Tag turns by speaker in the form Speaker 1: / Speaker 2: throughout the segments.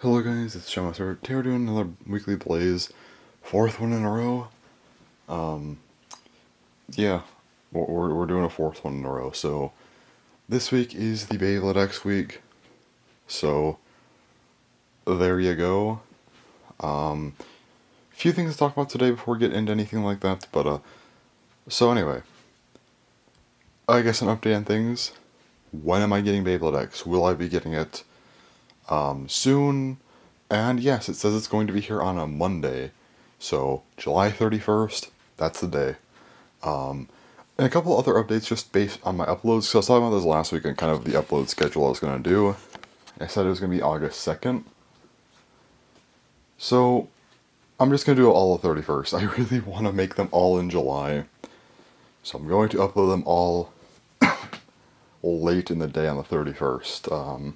Speaker 1: Hello guys, it's Shamaster. Today we're doing another weekly Blaze, fourth one in a row. Um, yeah, we're doing a fourth one in a row. So this week is the Beyblade X week. So there you go. Few things to talk about today before we get into anything like that. But so anyway, I guess an update on things. When am I getting Beyblade X? Will I be getting it soon? And yes, it says it's going to be here on a Monday. So, July 31st, that's the day. And a couple other updates just based on my uploads. So I was talking about this last week and kind of the upload schedule I was going to do. I said it was going to be August 2nd. So, I'm just going to do it all the 31st. I really want to make them all in July. So I'm going to upload them all late in the day on the 31st.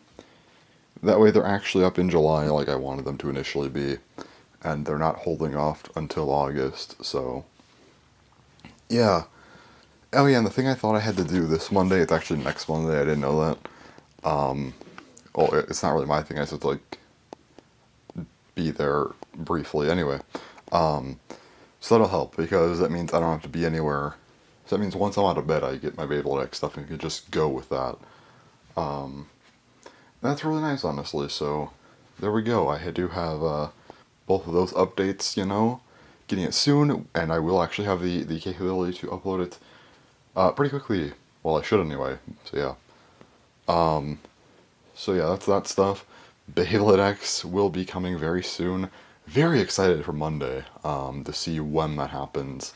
Speaker 1: That way they're actually up in July like I wanted them to initially be. And they're not holding off until August, so yeah. Oh yeah, and the thing I thought I had to do this Monday, it's actually next Monday, I didn't know that. Well, it's not really my thing, I just have to, like, be there briefly. Anyway, so that'll help, because that means I don't have to be anywhere. So that means once I'm out of bed, I get my Beyblade X stuff and can just go with that. That's really nice, honestly, so there we go. I do have, both of those updates, getting it soon, and I will actually have the capability to upload it pretty quickly. Well, I should anyway. So yeah. So yeah, that's that stuff. Beyblade X will be coming very soon. Very excited for Monday to see when that happens.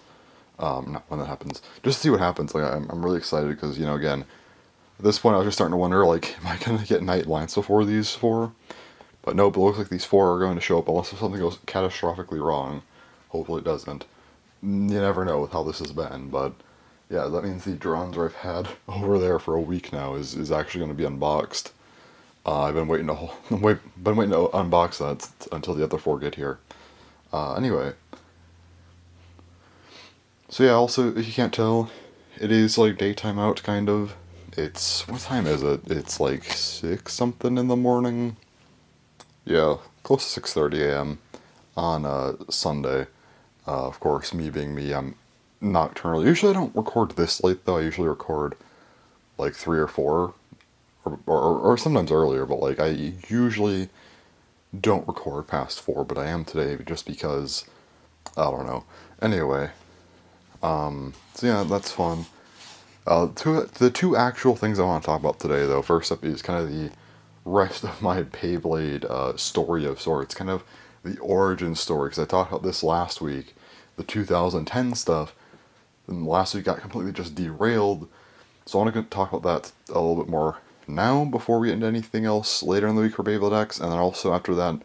Speaker 1: Not when that happens. Just to see what happens. Like I'm really excited because again, at this point I was just starting to wonder like, am I gonna get Night Lance before these four? But nope, it looks like these four are going to show up unless something goes catastrophically wrong. Hopefully it doesn't. You never know with how this has been, but yeah, that means the Dronzer I've had over there for a week now is actually going to be unboxed. I've been waiting to unbox that until the other four get here. Anyway, so yeah. Also, if you can't tell, it is like daytime out, kind of. It's what time is it? It's like 6 something in the morning. Yeah, close to 6:30 a.m. on Sunday. Of course, me being me, I'm nocturnal. Usually, I don't record this late though. I usually record like 3 or 4, or sometimes earlier. But like, I usually don't record past 4. But I am today just because I don't know. Anyway, so yeah, that's fun. The two actual things I want to talk about today, though. First up is kind of the rest of my Beyblade story of sorts, kind of the origin story. Because I talked about this last week, the 2010 stuff. And last week got completely just derailed. So I want to talk about that a little bit more now before we get into anything else later in the week for Beyblade X. And then also after that,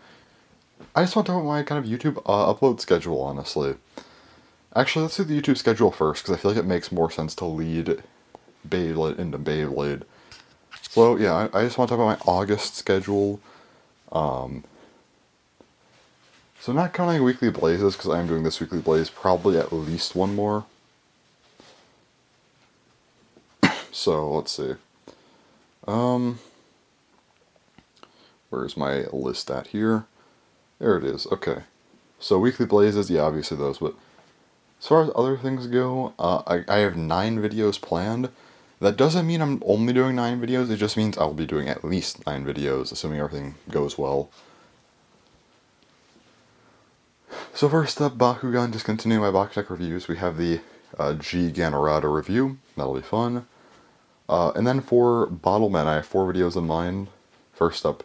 Speaker 1: I just want to talk about my kind of YouTube upload schedule, honestly. Actually, let's do the YouTube schedule first, because I feel like it makes more sense to lead Beyblade into Beyblade. So yeah, I just want to talk about my August schedule. So not counting weekly blazes, because I am doing this weekly blaze probably at least one more. So let's see. Where's my list at here? There it is. Okay. So weekly blazes, yeah, obviously those. But as far as other things go, I have 9 videos planned. That doesn't mean I'm only doing 9 videos. It just means I'll be doing at least 9 videos, assuming everything goes well. So first up, Bakugan, just continuing my Bakutech reviews. We have the G Ganorada review. That'll be fun. And then for Bottlemen, I have 4 videos in mind. First up,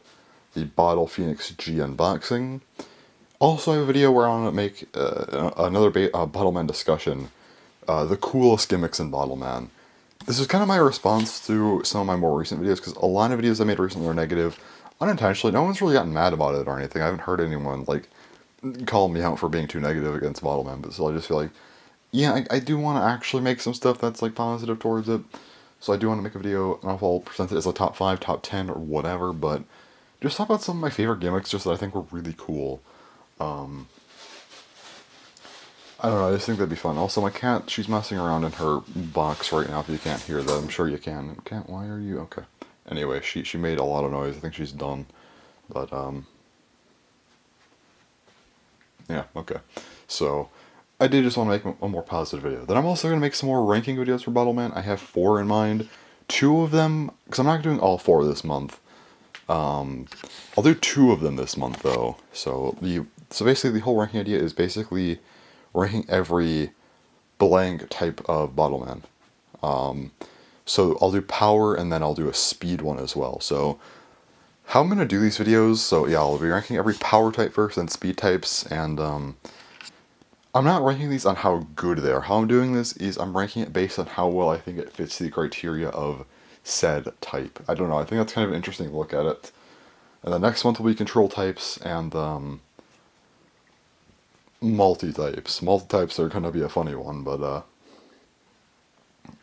Speaker 1: the Bottle Phoenix G unboxing. Also, I have a video where I want to make another Bottleman discussion. The coolest gimmicks in Bottleman. This is kind of my response to some of my more recent videos, because a lot of videos I made recently are negative. Unintentionally, no one's really gotten mad about it or anything. I haven't heard anyone, like, call me out for being too negative against Bottleman, but still I just feel like, yeah, I do want to actually make some stuff that's, like, positive towards it. So I do want to make a video, I don't know if I'll present it as a top 5, top 10, or whatever, but just talk about some of my favorite gimmicks just that I think were really cool. I don't know, I just think that'd be fun. Also, my cat, she's messing around in her box right now, if you can't hear that. I'm sure you can. Cat, why are you? Okay. Anyway, she made a lot of noise. I think she's done. But, Yeah, okay. So, I did just want to make a more positive video. Then I'm also going to make some more ranking videos for Battleman. I have 4 in mind. 2 of them, because I'm not doing all 4 this month. I'll do 2 of them this month, though. So basically the whole ranking idea is basically ranking every blank type of Battleman. So I'll do power, and then I'll do a speed one as well. So how I'm going to do these videos, so yeah, I'll be ranking every power type first, then speed types, and I'm not ranking these on how good they are. How I'm doing this is I'm ranking it based on how well I think it fits the criteria of said type. I don't know, I think that's kind of an interesting look at it. And the next month will be control types and multi-types. Multi-types are going to be a funny one, but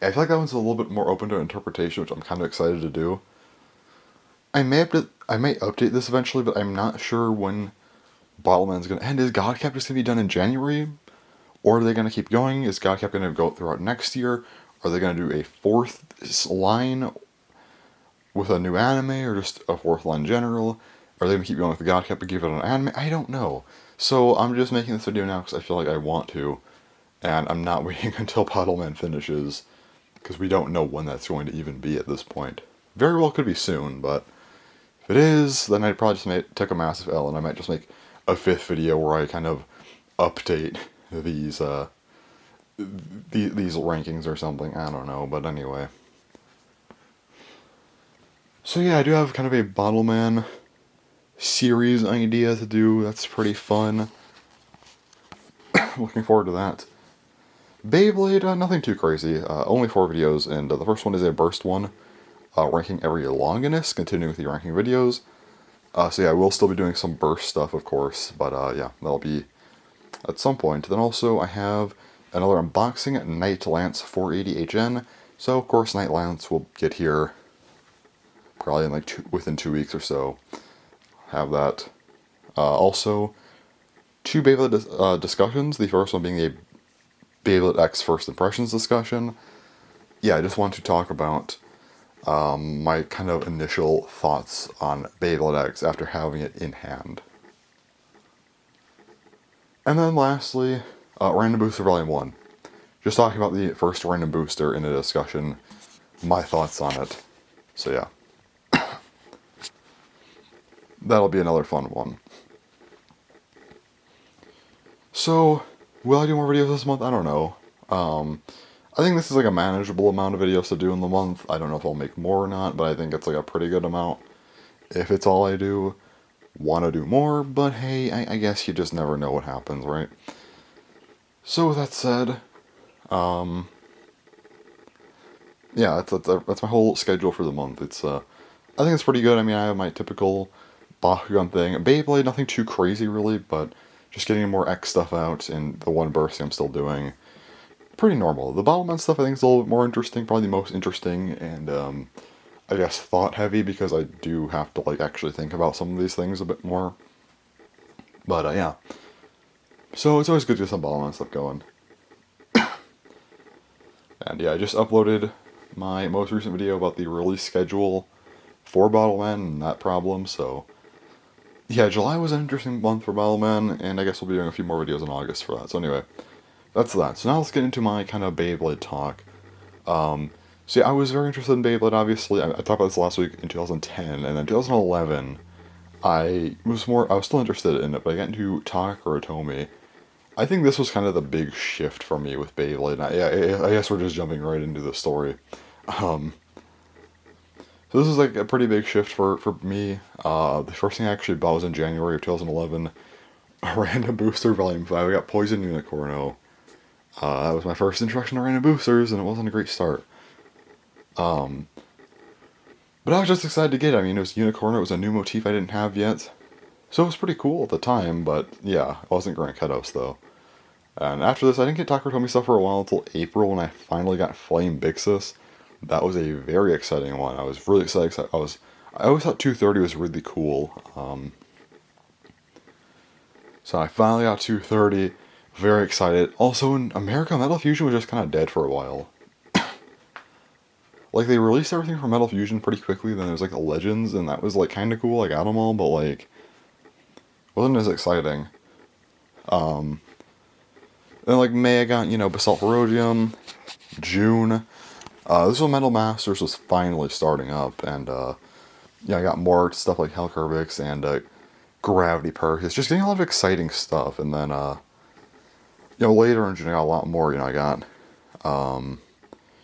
Speaker 1: I feel like that one's a little bit more open to interpretation, which I'm kind of excited to do. I may update this eventually, but I'm not sure when Battleman's going to end. Is Godcap just going to be done in January? Or are they going to keep going? Is Godcap going to go throughout next year? Are they going to do a 4th line with a new anime, or just a 4th line general? Are they going to keep going with the Godcap and give it an anime? I don't know. So I'm just making this video now because I feel like I want to. And I'm not waiting until Battleman finishes, because we don't know when that's going to even be at this point. Very well could be soon, but if it is, then I'd probably just take a massive L, and I might just make a 5th video where I kind of update these rankings or something. I don't know, but anyway. So yeah, I do have kind of a Battleman series idea to do. That's pretty fun. Looking forward to that. Beyblade, nothing too crazy. Only 4 videos, and the first one is a burst one, ranking every Longinus, continuing with the ranking videos. So yeah, I will still be doing some burst stuff, of course, but yeah, that'll be at some point. Then also I have another unboxing at Night Lance 480HN. So of course Night Lance will get here probably in like within 2 weeks or so. Have that. Also, 2 Beyblade discussions. The first one being a Beyblade X First Impressions discussion. Yeah, I just want to talk about my kind of initial thoughts on Beyblade X after having it in hand. And then lastly, Random Booster Volume 1. Just talking about the first Random Booster in a discussion, my thoughts on it. So yeah. That'll be another fun one. So, will I do more videos this month? I don't know. I think this is like a manageable amount of videos to do in the month. I don't know if I'll make more or not, but I think it's like a pretty good amount. If it's all I do, want to do more, but hey, I guess you just never know what happens, right? So with that said, yeah, that's my whole schedule for the month. It's I think it's pretty good. I mean, I have my typical Bakugan thing. Beyblade, nothing too crazy really, but just getting more X stuff out, and the one burst I'm still doing. Pretty normal. The Battleman stuff I think is a little bit more interesting, probably the most interesting, and I guess thought heavy, because I do have to like actually think about some of these things a bit more. But yeah. So it's always good to get some Battleman stuff going. And yeah, I just uploaded my most recent video about the release schedule for Battleman and that problem, so yeah, July was an interesting month for Battleman, and I guess we'll be doing a few more videos in August for that. So anyway, that's that. So now let's get into my kind of Beyblade talk. So yeah, I was very interested in Beyblade, obviously. I talked about this last week in 2010, and then 2011, I was still interested in it, but I got into Taka or Otomi. I think this was kind of the big shift for me with Beyblade. I guess we're just jumping right into the story. So this is like a pretty big shift for me. The first thing I actually bought was in January of 2011. A Random Booster Volume 5. I got Poison Unicorno. That was my first introduction to Random Boosters, and it wasn't a great start. But I was just excited to get it. I mean, it was Unicorno. It was a new motif I didn't have yet. So it was pretty cool at the time, but yeah, it wasn't Grant Ketos though. And after this, I didn't get Takatomi stuff for a while until April, when I finally got Flame Bixus. That was a very exciting one. I was really excited. I always thought 230 was really cool. So I finally got 230. Very excited. Also, in America, Metal Fusion was just kind of dead for a while. Like, they released everything from Metal Fusion pretty quickly, then there was like the Legends, and that was like kind of cool. I got them all, but like, wasn't as exciting. Then like May I got, Basalt Ferocium. June, this was Metal Masters was finally starting up, and I got more stuff like Hellcurvix and Gravity Perseus, just getting a lot of exciting stuff. And then later in June I got a lot more. I got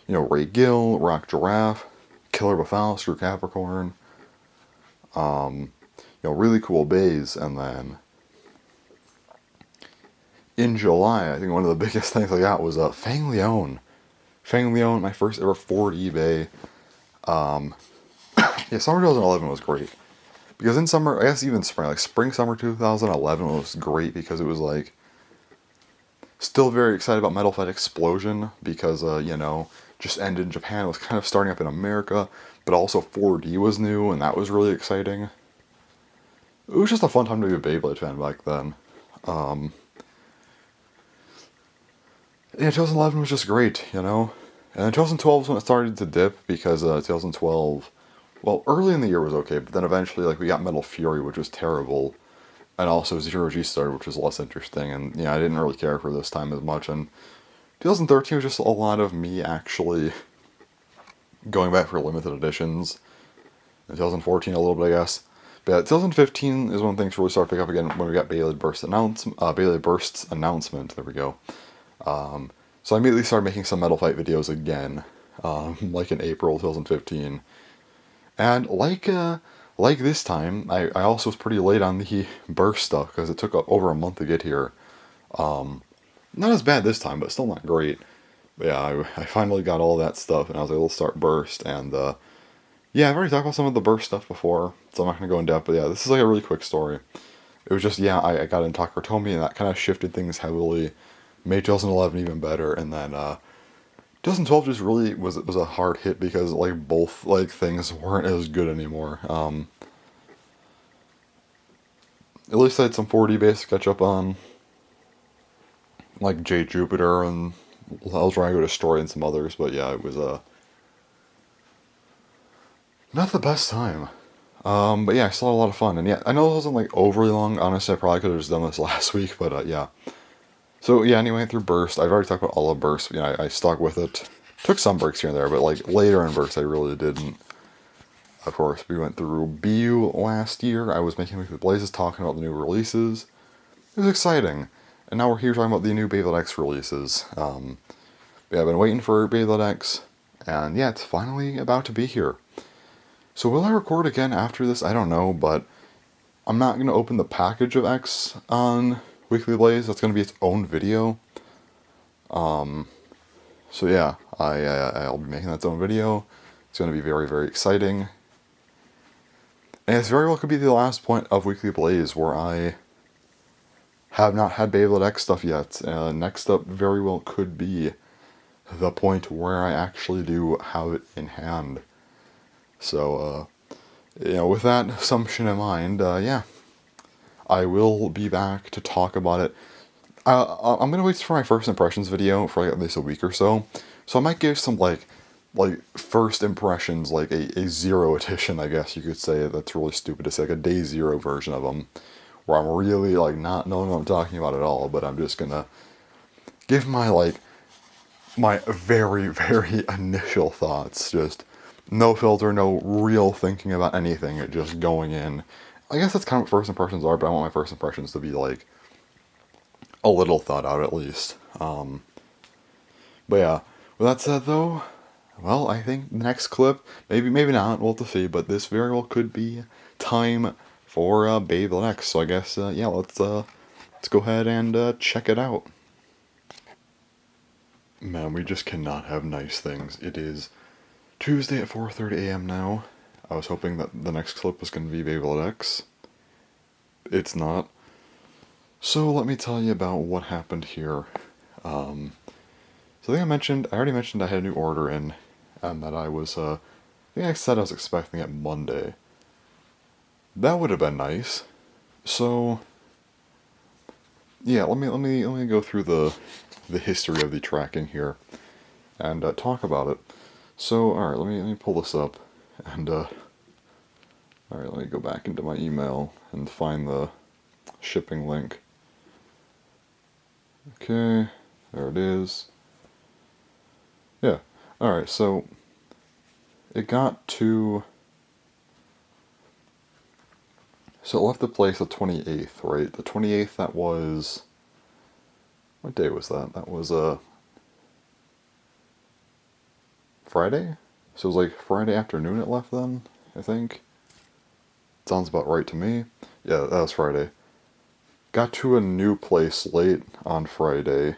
Speaker 1: Ray Gill, Rock Giraffe, Killer Bifalster, Capricorn, really cool bays. And then in July, I think one of the biggest things I got was Fang Leone. Fang Leone, my first ever Ford eBay. Yeah, summer 2011 was great. Because in summer, I guess even spring, like summer 2011 was great because it was like, still very excited about Metal Fight Explosion because, just ended in Japan. It was kind of starting up in America, but also 4D was new, and that was really exciting. It was just a fun time to be a Beyblade fan back then. Yeah, 2011 was just great, And then 2012 was when it started to dip because 2012, well, early in the year was okay, but then eventually, like, we got Metal Fury, which was terrible, and also Zero G started, which was less interesting, and I didn't really care for this time as much. And 2013 was just a lot of me actually going back for limited editions. In 2014, a little bit, I guess. But yeah, 2015 is when things really started to pick up again when we got Beyblade Burst's announcement. There we go. So I immediately started making some Metal Fight videos again, like in April 2015. And like this time, I also was pretty late on the Burst stuff because it took over a month to get here. Not as bad this time, but still not great. But yeah, I finally got all that stuff, and I was able to start Burst. And yeah, I've already talked about some of the Burst stuff before, so I'm not going to go in depth. But yeah, this is like a really quick story. It was just, I got into Takutomi, and that kind of shifted things heavily. Made 2011 even better, and then 2012 just really was a hard hit because like both like things weren't as good anymore. At least I had some 4D base to catch up on, like J Jupiter and Eldrago Destroy and some others. But yeah, it was not the best time. But yeah, I still had a lot of fun, and yeah, I know it wasn't like overly long. Honestly, I probably could have just done this last week, but yeah. So yeah, anyway, through Burst, I've already talked about all of Burst. I stuck with it. Took some breaks here and there, but like later in Burst, I really didn't. Of course, we went through BU last year. I was making Weekly Blazes talking about the new releases. It was exciting. And now we're here talking about the new Beyblade X releases. Yeah, I've been waiting for Beyblade X, and yeah, it's finally about to be here. So will I record again after this? I don't know, but I'm not going to open the package of X on Weekly Blaze. That's going to be its own video. So yeah, I'll be making that own video. It's going to be very, very exciting. And it's very well could be the last point of Weekly Blaze where I have not had Beyblade X stuff yet. Next up very well could be the point where I actually do have it in hand. So, with that assumption in mind, yeah, I will be back to talk about it. I'm going to wait for my first impressions video for like at least a week or so. So I might give some like first impressions, like a zero edition, I guess you could say. That's really stupid to say, like a day zero version of them, where I'm really like not knowing what I'm talking about at all, but I'm just gonna give my very, very initial thoughts, just no filter, no real thinking about anything, just going in. I guess that's kind of what first impressions are, but I want my first impressions to be like a little thought out at least. But yeah, with that said though, well, I think the next clip, maybe not, we'll have to see, but this very well could be time for Beyblade X. So I guess, yeah, let's go ahead and check it out. Man, we just cannot have nice things. It is Tuesday at 4:30 a.m. now. I was hoping that the next clip was going to be Beyblade X. It's not. So let me tell you about what happened here. So I think I already mentioned I had a new order in, and that I was, I think I said I was expecting it Monday. That would have been nice. So, yeah, let me go through the history of the tracking here, and talk about it. So, alright, let me pull this up, and, alright, let me go back into my email and find the shipping link. Okay, there it is. Yeah, alright, so it got to... So it left the place the 28th, right? The 28th, that was... What day was that? That was, Friday? So it was like Friday afternoon it left then, I think. Sounds about right to me. Yeah, that was Friday. Got to a new place late on Friday.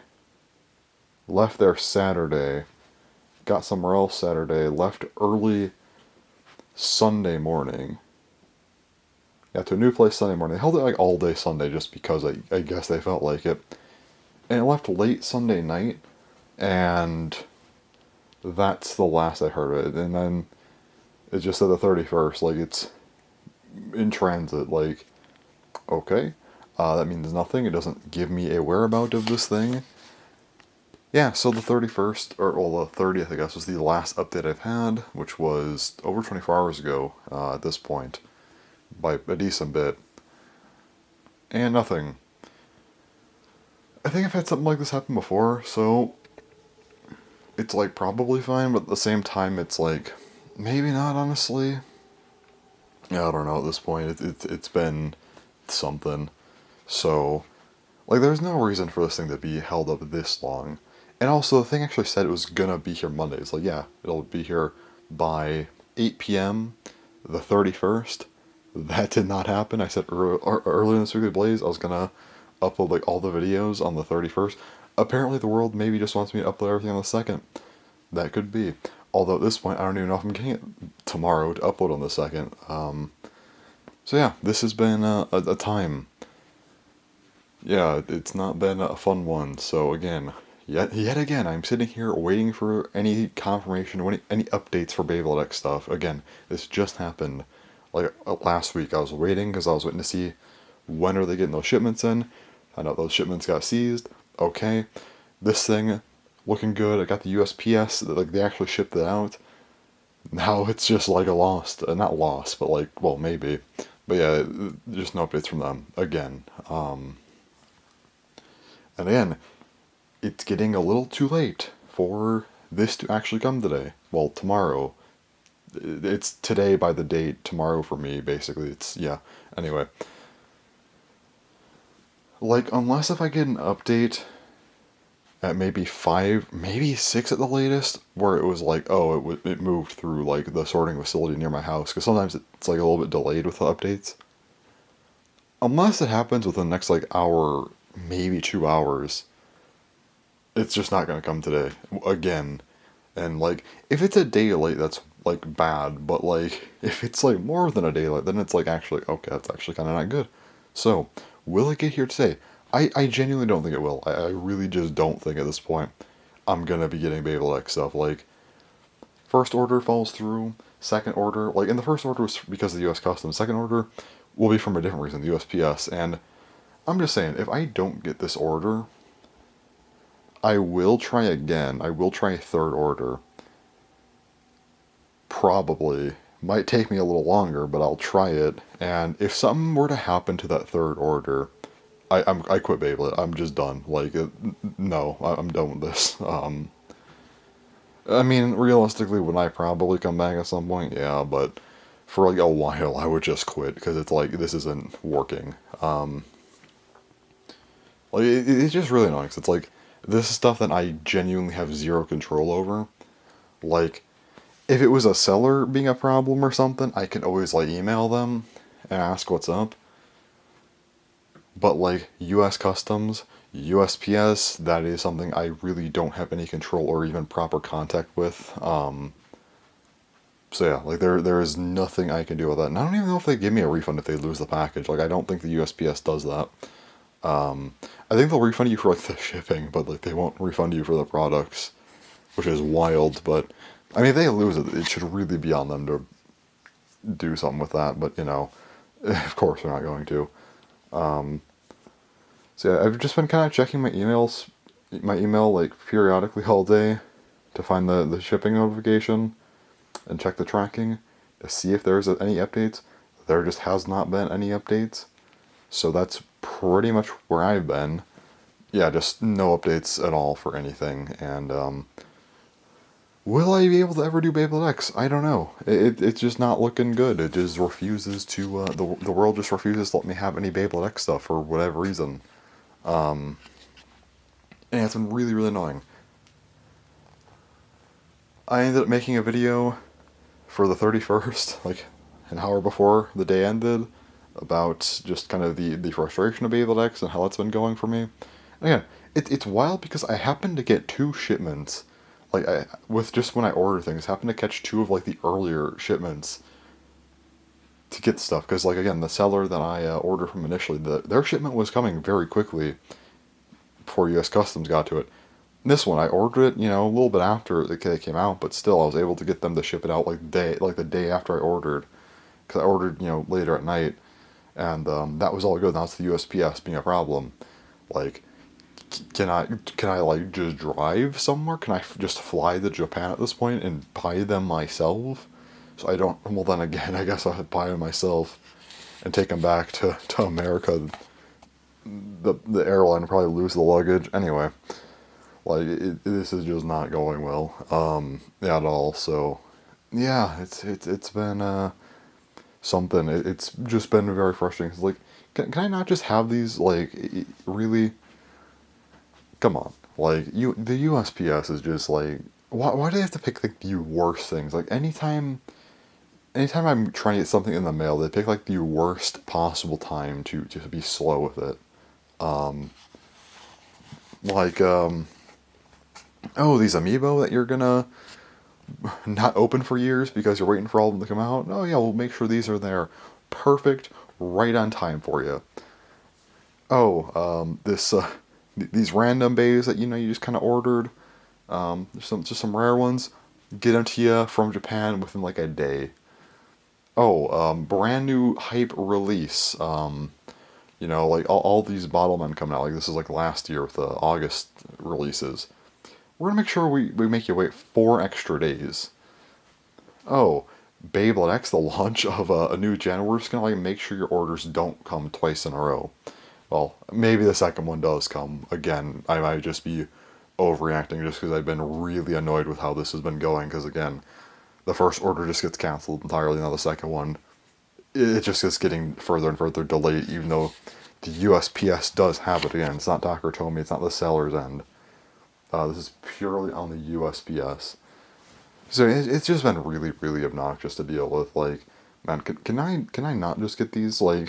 Speaker 1: Left there Saturday. Got somewhere else Saturday. Left early Sunday morning. Got to a new place Sunday morning. They held it like all day Sunday just because I guess they felt like it. And it left late Sunday night. And that's the last I heard of it. And then it just said the 31st. Like, it's in transit. Like, okay. That means nothing. It doesn't give me a whereabout of this thing. Yeah, so the 31st, or well, the 30th, I guess, was the last update I've had, which was over 24 hours ago at this point, by a decent bit. And nothing. I think I've had something like this happen before, so it's like probably fine, but at the same time, it's like maybe not, honestly. Yeah, I don't know at this point. It's been something. So, like, there's no reason for this thing to be held up this long. And also, the thing actually said it was gonna be here Monday. It's like, yeah, it'll be here by 8 p.m. the 31st. That did not happen. I said earlier in this Weekly Blaze I was gonna upload, like, all the videos on the 31st. Apparently, the world maybe just wants me to upload everything on the 2nd. That could be. Although, at this point, I don't even know if I'm getting it tomorrow to upload on the 2nd. So, yeah, this has been a time. Yeah, it's not been a fun one. So again, yet again, I'm sitting here waiting for any confirmation or any updates for Bayville stuff. Again, this just happened like last week. I was waiting because I was waiting to see when are they getting those shipments in. Found out those shipments got seized. Okay, this thing looking good. I got the USPS. Like they actually shipped it out. Now it's just like a lost, not lost, but like, well, maybe. But yeah, just no updates from them again. And again, it's getting a little too late for this to actually come today. Well, tomorrow. It's today by the date, tomorrow for me, basically. It's, yeah. Anyway. Like, unless if I get an update at maybe 5, maybe 6 at the latest, where it was like, oh, it moved through, like, the sorting facility near my house, because sometimes it's, like, a little bit delayed with the updates. Unless it happens within the next, like, hour, maybe 2 hours, it's just not going to come today. Again. And, like, if it's a day late, that's, like, bad. But, like, if it's, like, more than a day late, then it's, like, actually, okay, that's actually kind of not good. So, will it get here today? I genuinely don't think it will. I really just don't think at this point I'm going to be getting Bayville stuff. Like, first order falls through. Second order, like, in the first order was because of the U.S. Customs. Second order will be from a different reason, the USPS. And I'm just saying, if I don't get this order, I will try again. I will try a third order. Probably. Might take me a little longer, but I'll try it. And if something were to happen to that third order, I quit Beyblade. I'm just done. Like, no, I'm done with this. I mean, realistically, would I probably come back at some point? Yeah, but for like a while, I would just quit because it's like this isn't working. Like it's just really annoying. 'Cause it's like this is stuff that I genuinely have zero control over. Like, if it was a seller being a problem or something, I can always like email them and ask what's up. But like U.S. Customs, USPS, that is something I really don't have any control or even proper contact with. So yeah, like there is nothing I can do with that. And I don't even know if they give me a refund if they lose the package. Like I don't think the USPS does that. I think they'll refund you for like the shipping, but like they won't refund you for the products, which is wild. But I mean, if they lose it, it should really be on them to do something with that. But you know, of course they're not going to. So yeah, I've just been kind of checking my email like periodically all day to find the shipping notification and check the tracking to see if there's any updates. There just has not been any updates. So that's pretty much where I've been. yeah, just no updates at all for anything. And will I be able to ever do Beyblade X? I don't know. It's just not looking good. It just refuses to. The world just refuses to let me have any Beyblade X stuff for whatever reason. And it's been really really annoying. I ended up making a video for the 31st, like an hour before the day ended, about just kind of the frustration of Beyblade X and how that's been going for me. And again, it's wild because I happened to get two shipments, like with just when I order things, happened to catch two of like the earlier shipments to get stuff. Because like again, the seller that I ordered from initially, their shipment was coming very quickly before U.S. Customs got to it. This one, I ordered it, a little bit after it came out, but still, I was able to get them to ship it out like the day after I ordered, because I ordered, later at night, and that was all good. Now it's the USPS being a problem. Like, can I like just drive somewhere? Can I just fly to Japan at this point and buy them myself? So I don't. Well, then again, I guess I would buy them myself and take them back to America. The airline would probably lose the luggage anyway. Like this is just not going well, at all. So, yeah, it's been something. It's just been very frustrating. 'Cause, like, can I not just have these? Like, really? Come on. Like the USPS is just like, why do they have to pick like the worst things? Like anytime I'm trying to get something in the mail, they pick like the worst possible time to be slow with it. Um, like oh, these amiibo that you're gonna not open for years because you're waiting for all of them to come out. Oh yeah, we'll make sure these are there, perfect, right on time for you. Oh, this these random bays that you just kind of ordered. Just some rare ones. Get them to you from Japan within like a day. Oh, brand new hype release. Like all these Bottlemen coming out. Like this is like last year with the August releases. We're gonna make sure we make you wait 4 extra days. Oh, Beyblade X, the launch of a new gen. We're just gonna like make sure your orders don't come twice in a row. Well, maybe the second one does come. Again, I might just be overreacting just because I've been really annoyed with how this has been going. Because again, the first order just gets canceled entirely. Now the second one, it just gets getting further and further delayed. Even though the USPS does have it again, it's not Takara it's not the seller's end. This is purely on the USPS. So it's just been really, really obnoxious to deal with. Like, man, can I not just get these? Like,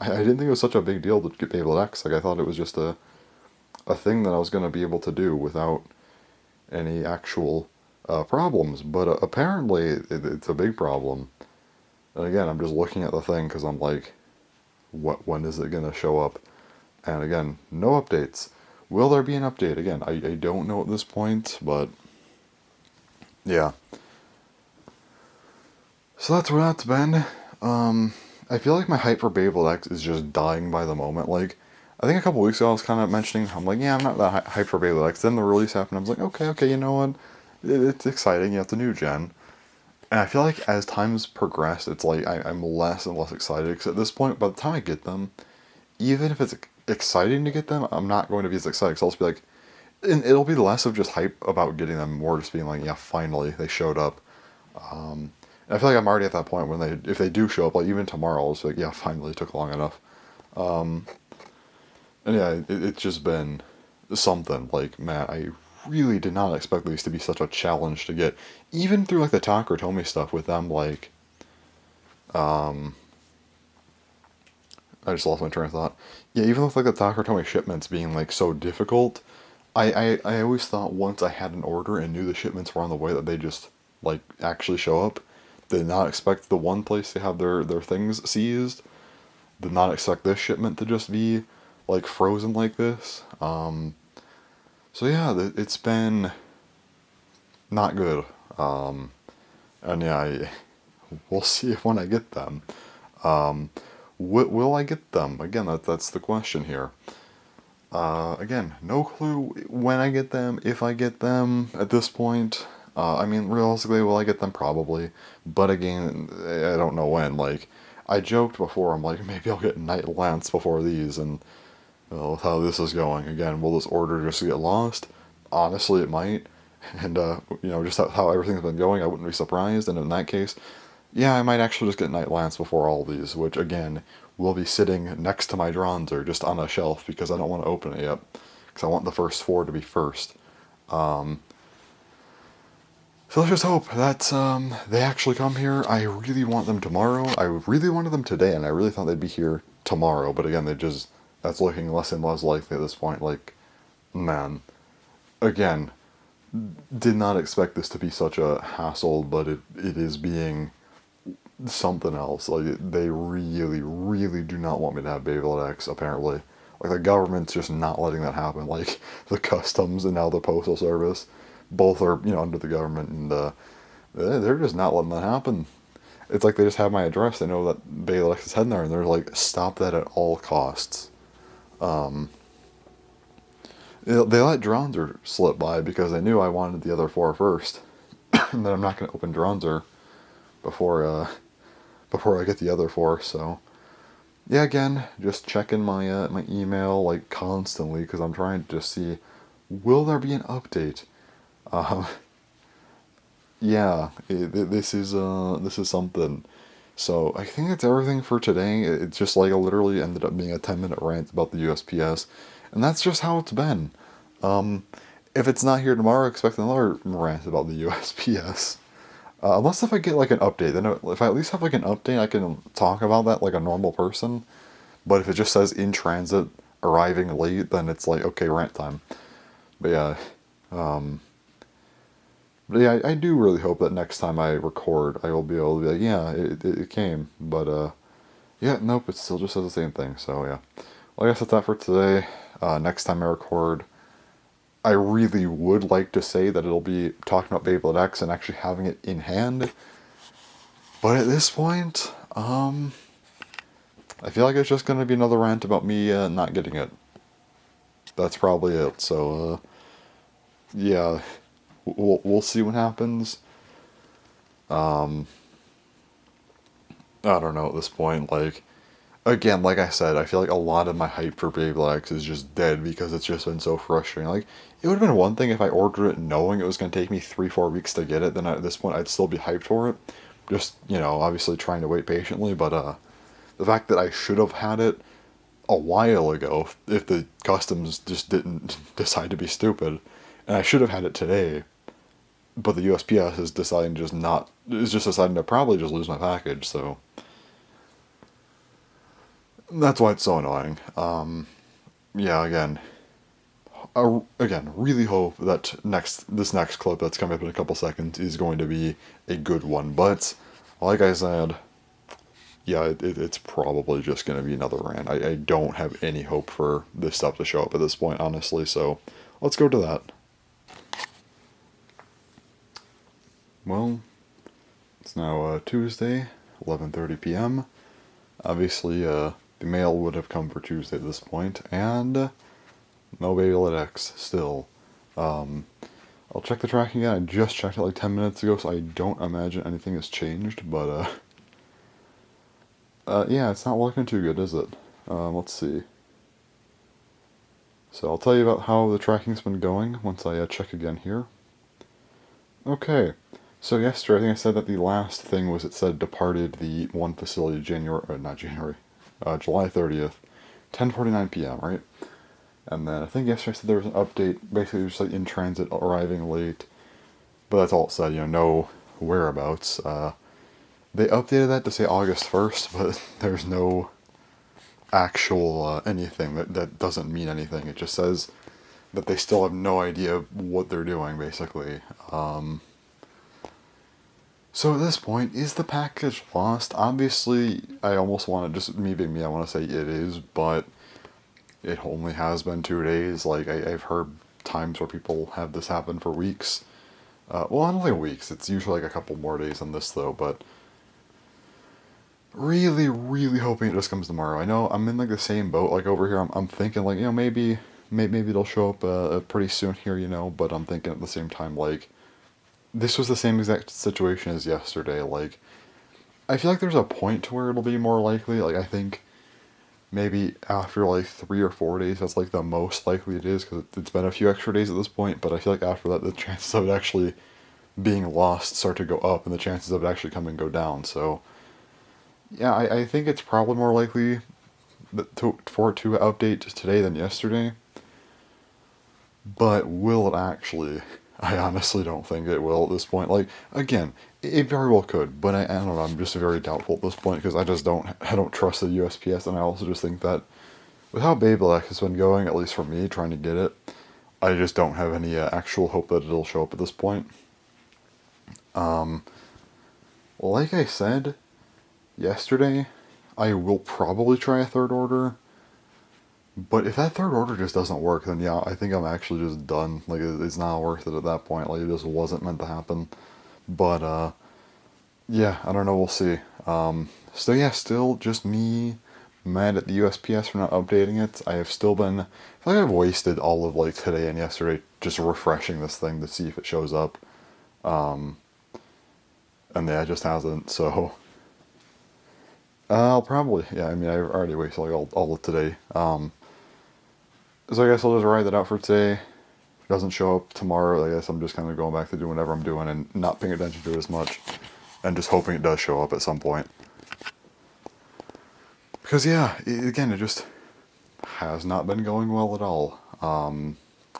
Speaker 1: I didn't think it was such a big deal to get Beyblade X. Like, I thought it was just a thing that I was gonna be able to do without any actual problems. But apparently, it's a big problem. And again, I'm just looking at the thing because I'm like, when is it gonna show up? And again, no updates. Will there be an update? Again, I don't know at this point, but yeah. So that's where that's been. I feel like my hype for Beyblade X is just dying by the moment. Like, I think a couple weeks ago I was kind of mentioning, I'm like, yeah, I'm not that hyped for Beyblade X. Then the release happened. I was like, okay, you know what? It's exciting. You have the new gen. And I feel like as time's progressed, it's like I'm less and less excited. Because at this point, by the time I get them, even if it's exciting to get them, I'm not going to be as excited. So I'll just be like, and it'll be less of just hype about getting them, more just being like, yeah, finally they showed up. And I feel like I'm already at that point when if they do show up, like even tomorrow, I'll just be like, yeah, finally it took long enough. And yeah, it's just been something. Like, man, I really did not expect these to be such a challenge to get. Even through like the Takara stuff with them, like, I just lost my train of thought. Yeah, even with like the Takara shipments being like so difficult, I always thought once I had an order and knew the shipments were on the way that they just like actually show up. Did not expect the one place to have their things seized. Did not expect this shipment to just be like frozen like this. So yeah, it's been not good. And yeah, we'll see if when I get them. Will I get them? Again, that's the question here. Again, no clue when I get them, if I get them at this point. I mean, realistically, will I get them? Probably. But again, I don't know when. Like, I joked before, I'm like, maybe I'll get Night Lance before these, and well, how this is going. Again, will this order just get lost? Honestly, it might. And, just how everything's been going, I wouldn't be surprised. And in that case, yeah, I might actually just get Night Lance before all these, which, again, will be sitting next to my Dronzer, just on a shelf, because I don't want to open it yet. Because I want the first 4 to be first. So let's just hope that they actually come here. I really want them tomorrow. I really wanted them today, and I really thought they'd be here tomorrow. But again, that's looking less and less likely at this point. Like, man, again, did not expect this to be such a hassle, but it is being something else. Like, they really, really do not want me to have Babylon X, apparently. Like, the government's just not letting that happen. Like, the customs and now the postal service, both are, under the government, and they're just not letting that happen. It's like they just have my address. They know that Babylon X is heading there, and they're like, stop that at all costs. They let Dronzer slip by because they knew I wanted the other 4 first. And then I'm not going to open Dronzer before I get the other 4, so... Yeah, again, just checking my my email, like, constantly, because I'm trying to just see, will there be an update? Yeah, this is something. So, I think that's everything for today. It's just, like, literally ended up being a 10-minute rant about the USPS, and that's just how it's been. If it's not here tomorrow, expect another rant about the USPS. Unless if I get, like, an update. Then if I at least have, like, an update, I can talk about that like a normal person. But if it just says in transit, arriving late, then it's like, okay, rant time. But yeah, I do really hope that next time I record, I will be able to be like, yeah, it came. But, yeah, nope, it still just says the same thing. So, yeah. Well, I guess that's that for today. Next time I record, I really would like to say that it'll be talking about Beyblade X and actually having it in hand. But at this point, I feel like it's just going to be another rant about me not getting it. That's probably it. So, yeah, we'll see what happens. I don't know at this point. Like, again, like I said, I feel like a lot of my hype for Beyblade X is just dead because it's just been so frustrating. Like, it would have been one thing if I ordered it knowing it was going to take me 3-4 weeks to get it. Then at this point, I'd still be hyped for it. Just, obviously trying to wait patiently. But the fact that I should have had it a while ago, if the customs just didn't decide to be stupid, and I should have had it today, but the USPS is just deciding to probably just lose my package. So that's why it's so annoying. Yeah, again, really hope that this next clip that's coming up in a couple seconds is going to be a good one. But like I said, yeah, it's probably just going to be another rant. I don't have any hope for this stuff to show up at this point, honestly. So let's go to that. Well, it's now Tuesday, 11:30 p.m. Obviously, the mail would have come for Tuesday at this point, and no Beyblade X still. I'll check the tracking again. I just checked it like 10 minutes ago, so I don't imagine anything has changed, but yeah, it's not looking too good, is it? Let's see. So I'll tell you about how the tracking's been going once I check again here. Okay, so yesterday I think I said that the last thing was it said departed the one facility July 30th, 10:49 p.m., right? And then I think yesterday I said there was an update, basically just like in transit, arriving late, but that's all it said, no whereabouts. They updated that to say August 1st, but there's no actual anything that doesn't mean anything. It just says that they still have no idea what they're doing, basically. So at this point, is the package lost? Obviously, I almost want to, just me being me, I want to say it is, but it only has been 2 days. Like, I've heard times where people have this happen for weeks. Well, I don't think weeks. It's usually like a couple more days than this, though, but really, really hoping it just comes tomorrow. I know I'm in like the same boat. Like over here, I'm thinking like maybe it'll show up pretty soon here, But I'm thinking at the same time like this was the same exact situation as yesterday. Like I feel like there's a point to where it'll be more likely. Like I think maybe after like 3 or 4 days, that's like the most likely it is because it's been a few extra days at this point. But I feel like after that, the chances of it actually being lost start to go up, and the chances of it actually coming go down. So yeah, I think it's probably more likely for it to update today than yesterday. But will it actually? I honestly don't think it will at this point. Like again, it very well could, but I don't know. I'm just very doubtful at this point because I don't trust the USPS, and I also just think that with how Babelec has been going, at least for me trying to get it, I just don't have any actual hope that it'll show up at this point. Like I said yesterday, I will probably try a third order. But if that third order just doesn't work, then yeah, I think I'm actually just done. Like, it's not worth it at that point. Like, it just wasn't meant to happen. But, yeah, I don't know. We'll see. So yeah, still just me mad at the USPS for not updating it. I have still been, I feel like I've wasted all of like today and yesterday just refreshing this thing to see if it shows up. And yeah, it just hasn't. So, I'll probably, yeah, I mean, I've already wasted like all of today. So I guess I'll just ride that out for today. If it doesn't show up tomorrow, I guess I'm just kind of going back to doing whatever I'm doing and not paying attention to it as much. And just hoping it does show up at some point. Because yeah, again, it just has not been going well at all.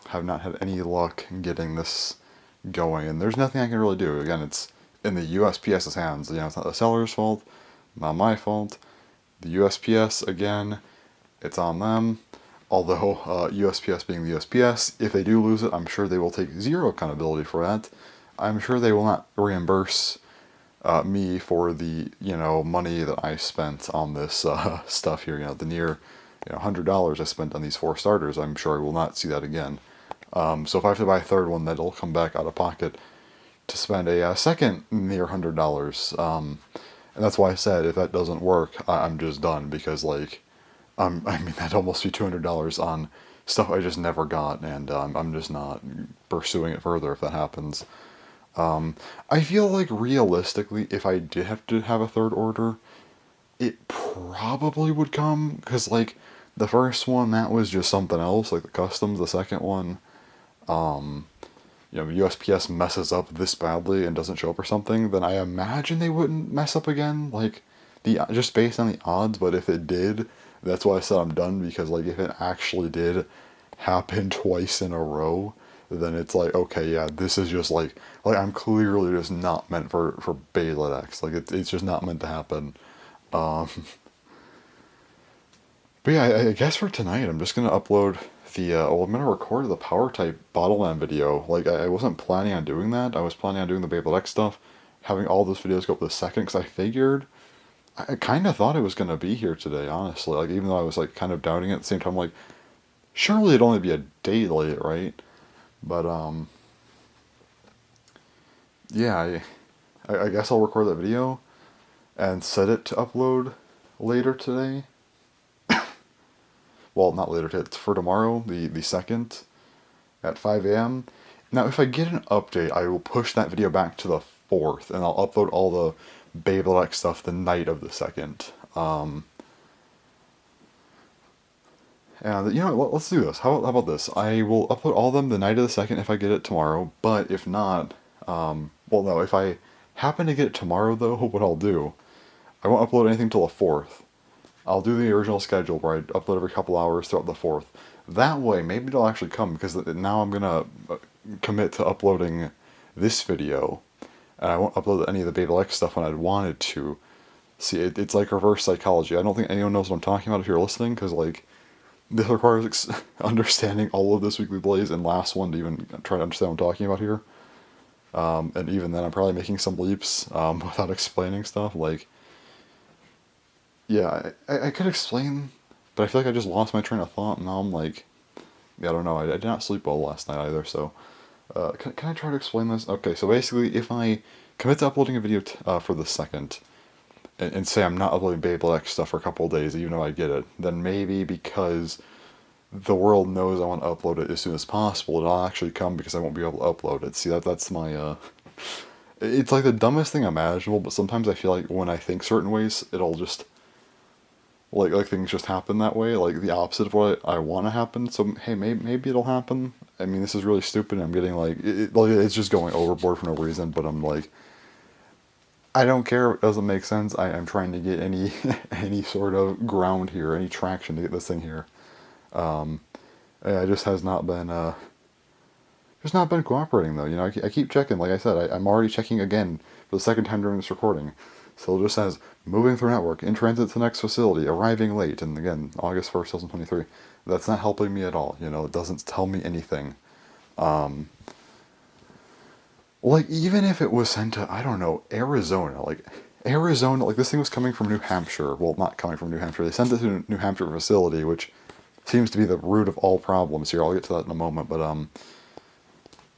Speaker 1: Have not had any luck in getting this going, and there's nothing I can really do. Again, it's in the USPS's hands. You know, it's not the seller's fault, not my fault. The USPS, again, it's on them. Although USPS being the USPS, if they do lose it, I'm sure they will take zero accountability for that. I'm sure they will not reimburse me for the money that I spent on this stuff here. The near $100 I spent on these 4 starters. I'm sure I will not see that again. So if I have to buy a third one, that'll come back out of pocket to spend a second near $100. And that's why I said if that doesn't work, I'm just done because I mean that'd almost be $200 on stuff I just never got, and I'm just not pursuing it further if that happens. I feel like realistically, if I did have to have a third order, it probably would come because like the first one that was just something else, like the customs. The second one, USPS messes up this badly and doesn't show up or something, then I imagine they wouldn't mess up again. Like just based on the odds, but if it did, that's why I said I'm done because like if it actually did happen twice in a row, then it's like okay, yeah, this is just like I'm clearly just not meant for Baylet. Like it's just not meant to happen. Um, but yeah, I guess for tonight I'm just gonna upload I'm gonna record the power type Bottleman video. Like I wasn't planning on doing that. I was planning on doing the Baylet stuff, having all those videos go up the second because I figured. I kind of thought it was going to be here today, honestly. Like, even though I was, like, kind of doubting it at the same time, like, surely it'd only be a day late, right? But, yeah, I guess I'll record that video and set it to upload later today. Well, not later today, it's for tomorrow, the 2nd, at 5 a.m. Now, if I get an update, I will push that video back to the 4th, and I'll upload all the Babelec stuff the night of the 2nd. And let's do this. How about this? I will upload all of them the night of the 2nd if I get it tomorrow. But if not, well, no. If I happen to get it tomorrow, though, what I'll do, I won't upload anything till the 4th. I'll do the original schedule where I upload every couple hours throughout the 4th. That way, maybe it'll actually come because now I'm gonna commit to uploading this video, and I won't upload any of the Babelec stuff when I'd wanted to. See, it's like reverse psychology. I don't think anyone knows what I'm talking about if you're listening, because like this requires understanding all of this Weekly Blaze and last one to even try to understand what I'm talking about here. And even then, I'm probably making some leaps without explaining stuff. Like, yeah, I could explain, but I feel like I just lost my train of thought, and now I'm like, yeah, I don't know. I did not sleep well last night either, so can I try to explain this? Okay, so basically, if I commit to uploading a video for the 2nd, and say I'm not uploading Babelec stuff for a couple of days, even though I get it, then maybe because the world knows I want to upload it as soon as possible, it'll actually come because I won't be able to upload it. See, that's my, it's like the dumbest thing imaginable, but sometimes I feel like when I think certain ways, like things just happen that way, like the opposite of what I want to happen. So hey, maybe it'll happen. I mean, this is really stupid. I'm getting like like it's just going overboard for no reason. But I'm like, I don't care. It doesn't make sense. I'm trying to get any any sort of ground here, any traction to get this thing here. It just has not been just not been cooperating though. You know, I keep checking. Like I said, I'm already checking again for the second time during this recording. So it just says moving through network, in transit to the next facility, arriving late, and again August 1st, 2023. That's not helping me at all. You know, it doesn't tell me anything. Like even if it was sent to, I don't know, Arizona, like this thing was coming from New Hampshire. Well, not coming from New Hampshire. They sent it to a New Hampshire facility, which seems to be the root of all problems here. I'll get to that in a moment, but it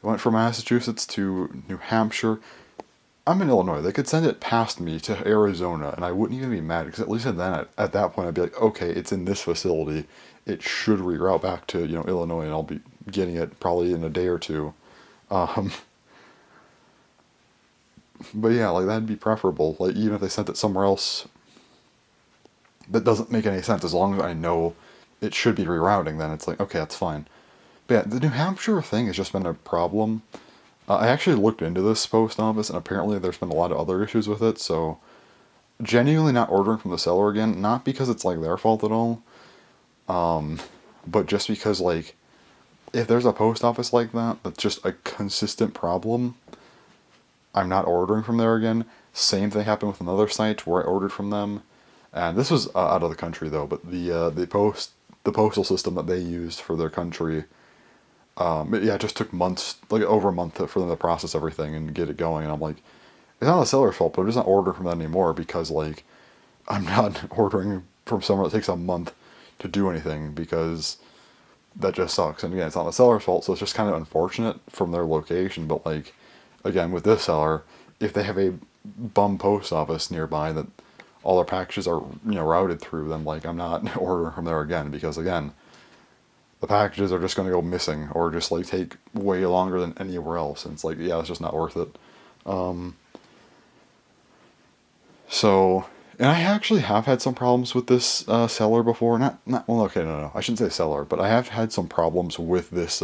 Speaker 1: went from Massachusetts to New Hampshire. I'm in Illinois. They could send it past me to Arizona, and I wouldn't even be mad because at least at that point I'd be like, okay, it's in this facility. It should reroute back to Illinois, and I'll be getting it probably in a day or two. Um, but yeah, like that'd be preferable. Like even if they sent it somewhere else, that doesn't make any sense. As long as I know it should be rerouting, then it's like okay, that's fine. But yeah, the New Hampshire thing has just been a problem. I actually looked into this post office, and apparently there's been a lot of other issues with it. So genuinely not ordering from the seller again, not because it's like their fault at all, but just because like if there's a post office like that that's just a consistent problem, I'm not ordering from there again. Same thing happened with another site where I ordered from them, and this was out of the country though. But the postal system that they used for their country, it just took months, like over a month, for them to process everything and get it going. And I'm like, it's not the seller's fault, but I'm just not ordering from them anymore because like I'm not ordering from somewhere that takes a month to do anything because that just sucks. And again, it's not the seller's fault, so it's just kind of unfortunate from their location. But like, again, with this seller, if they have a bum post office nearby that all their packages are routed through, then like I'm not ordering from there again because again, the packages are just going to go missing or just like take way longer than anywhere else. And it's like, yeah, it's just not worth it. So, and I actually have had some problems with this seller before. Well, okay, no, I shouldn't say seller, but I have had some problems with this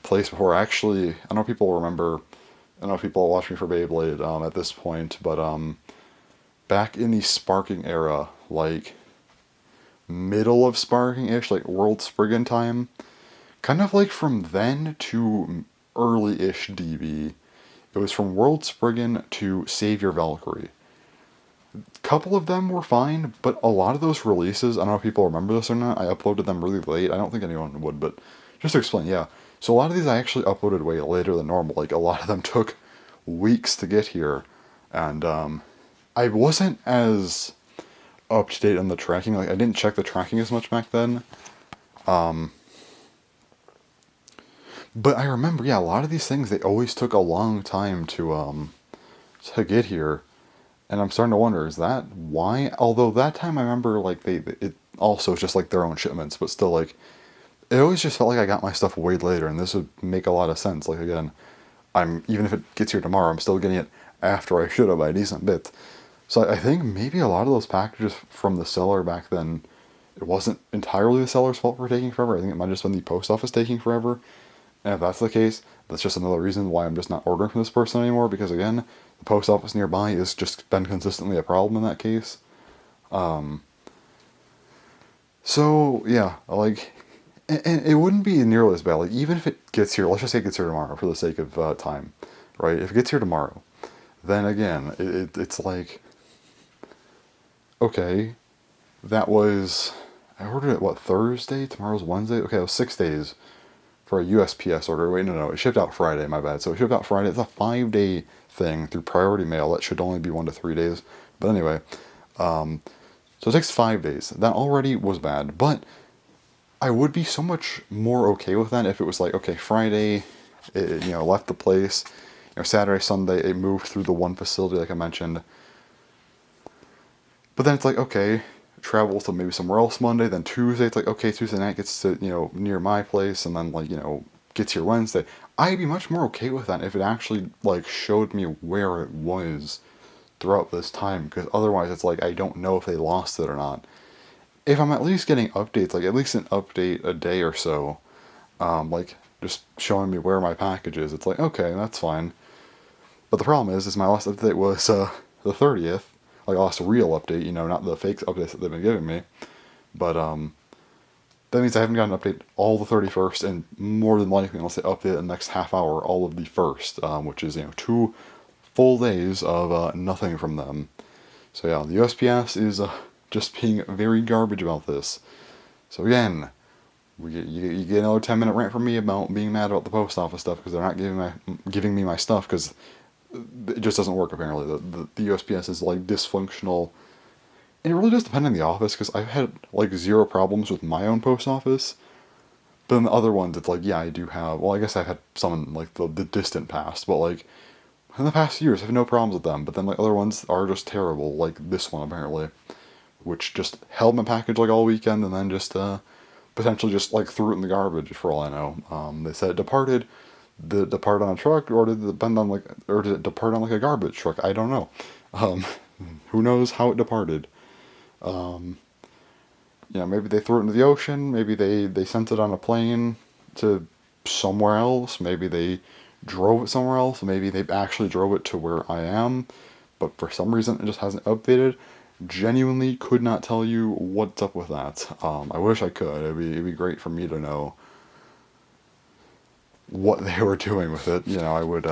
Speaker 1: place before. Actually, I know people remember, I know people watch me for Beyblade at this point, but back in the Sparking era, like middle of Sparking-ish, like World Spriggan time, kind of like from then to early-ish DB, it was from World Spriggan to Save Your Valkyrie. Couple of them were fine, but a lot of those releases, I don't know if people remember this or not, I uploaded them really late. I don't think anyone would, but just to explain, yeah. So a lot of these I actually uploaded way later than normal. Like a lot of them took weeks to get here, and I wasn't as up to date on the tracking. Like I didn't check the tracking as much back then. But I remember, yeah, a lot of these things they always took a long time to get here. And I'm starting to wonder, is that why? Although that time I remember, like, it also was just, like, their own shipments, but still, like, it always just felt like I got my stuff way later, and this would make a lot of sense. Like, again, even if it gets here tomorrow, I'm still getting it after I should have by a decent bit. So I think maybe a lot of those packages from the seller back then, it wasn't entirely the seller's fault for taking forever. I think it might have just been the post office taking forever. And if that's the case, that's just another reason why I'm just not ordering from this person anymore, because again, the post office nearby has just been consistently a problem in that case. So, yeah, like, and it wouldn't be nearly as bad. Like, even if it gets here, let's just say it gets here tomorrow for the sake of time, right? If it gets here tomorrow, then again, it's like, okay, that was, I ordered it, what, Thursday? Tomorrow's Wednesday? Okay, it was 6 days for a USPS order. Wait, no, it shipped out Friday, my bad. So it shipped out Friday. It's a 5-day thing through priority mail. That should only be 1 to 3 days. But anyway, so it takes 5 days. That already was bad, but I would be so much more okay with that if it was like, okay, Friday, it left the place. Saturday, Sunday, it moved through the one facility like I mentioned. But then it's like, okay, travel to maybe somewhere else Monday, then Tuesday, it's like, okay, Tuesday night gets to, near my place, and then, like, gets here Wednesday. I'd be much more okay with that if it actually, like, showed me where it was throughout this time, because otherwise it's like, I don't know if they lost it or not. if I'm at least getting updates, like at least an update a day or so, like just showing me where my package is, it's like, okay, that's fine. But the problem is my last update was the 30th, like last real update, not the fake updates that they've been giving me. But that means I haven't got an update all the 31st, and more than likely, unless they update the next half hour, all of the 1st, which is 2 full days of nothing from them. So yeah, the USPS is just being very garbage about this. So again, you get another 10-minute rant from me about being mad about the post office stuff because they're not giving me my stuff because it just doesn't work apparently. The USPS is like dysfunctional. And it really does depend on the office because I've had like zero problems with my own post office. But then the other ones, it's like, yeah, I do have. Well, I guess I've had some in like the distant past, but like in the past years, I have no problems with them. But then like other ones are just terrible, like this one apparently, which just held my package like all weekend and then just potentially just like threw it in the garbage for all I know. They said it departed. Did it depart on a truck, or did it depend on or did it depart on like a garbage truck? I don't know. Um, who knows how it departed? Um, maybe they threw it into the ocean. Maybe they sent it on a plane to somewhere else. Maybe they drove it somewhere else. Maybe they actually drove it to where I am, but for some reason it just hasn't updated. Genuinely could not tell you what's up with that. I wish I could. It'd be great for me to know what they were doing with it. I would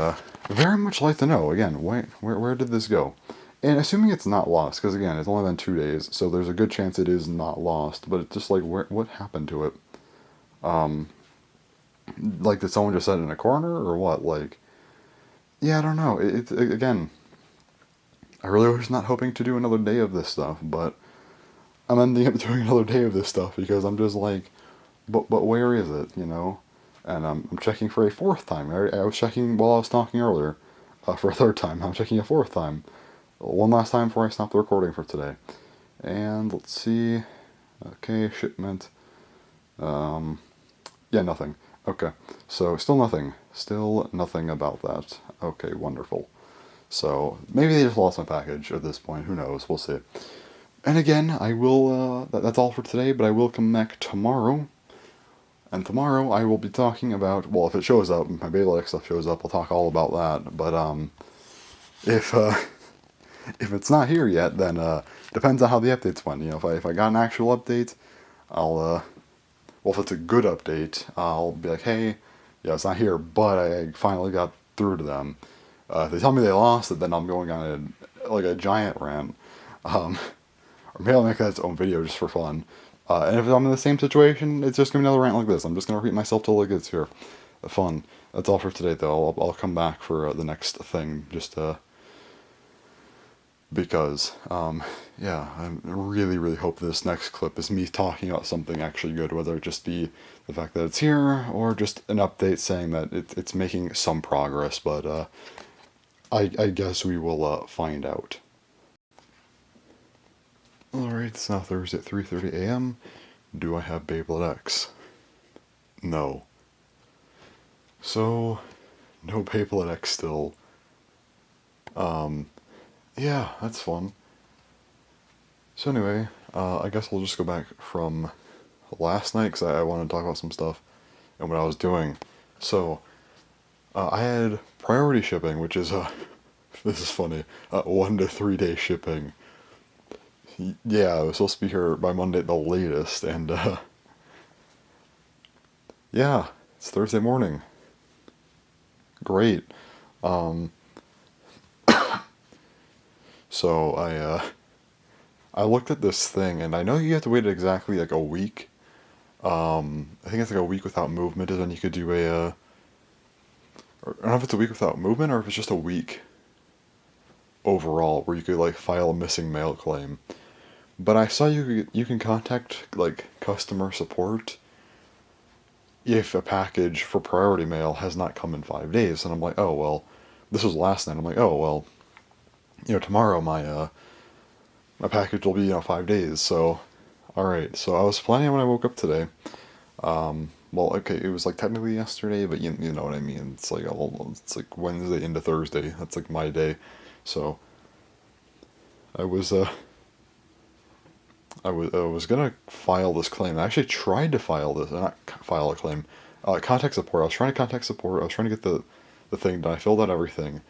Speaker 1: very much like to know. Again, where did this go? And assuming it's not lost, because again, it's only been 2 days, so there's a good chance it is not lost. But it's just like, what happened to it? Like, did someone just set it in a corner, or what? Like, yeah, I don't know. Again, I really was not hoping to do another day of this stuff, but I'm ending up doing another day of this stuff because I'm just like, but where is it? And I'm checking for a fourth time. I was checking while I was talking earlier for a third time. I'm checking a fourth time. One last time before I stop the recording for today. And let's see. Okay, shipment. Yeah, nothing. Okay, so still nothing. Still nothing about that. Okay, wonderful. So maybe they just lost my package at this point. Who knows? We'll see. And again, I will. That's all for today. But I will come back tomorrow. And tomorrow I will be talking about. Well, if it shows up, my Baylex stuff shows up, I'll talk all about that. But if if it's not here yet, then depends on how the updates went. If I got an actual update, I'll well, if it's a good update, I'll be like, hey, yeah, it's not here, but I finally got through to them. If they tell me they lost it, then I'm going on a giant rant. Or maybe I'll make that its own video just for fun. And if I'm in the same situation, it's just gonna be another rant like this. I'm just gonna repeat myself till it gets here. Fun. That's all for today, though. I'll come back for the next thing, just because, yeah, I really, really hope this next clip is me talking about something actually good, whether it just be the fact that it's here or just an update saying that it's making some progress, but I guess we will find out. Alright, it's now Thursday at 3:30 a.m. Do I have Beyblade X? No. So, no Beyblade X still. Yeah, that's fun. So anyway, I guess we'll just go back from last night because I wanted to talk about some stuff and what I was doing. So, I had priority shipping, which is, this is funny, 1 to 3 day shipping. Yeah, I was supposed to be here by Monday at the latest, and, yeah, it's Thursday morning. Great. So I looked at this thing, and I know you have to wait exactly like a week. I think it's like a week without movement is when you could do a. I don't know if it's a week without movement or if it's just a week overall where you could like file a missing mail claim. But I saw you can contact like customer support if a package for priority mail has not come in 5 days, and I'm like, oh well, this was last night. I'm like, oh well, tomorrow my package will be 5 days. So, all right. So I was planning when I woke up today. Well, okay, it was like technically yesterday, but you know what I mean. It's like it's like Wednesday into Thursday. That's like my day. So I was I was gonna file this claim. I actually tried to file this, not file a claim, contact support. I was trying to contact support. I was trying to get the thing done. I filled out everything,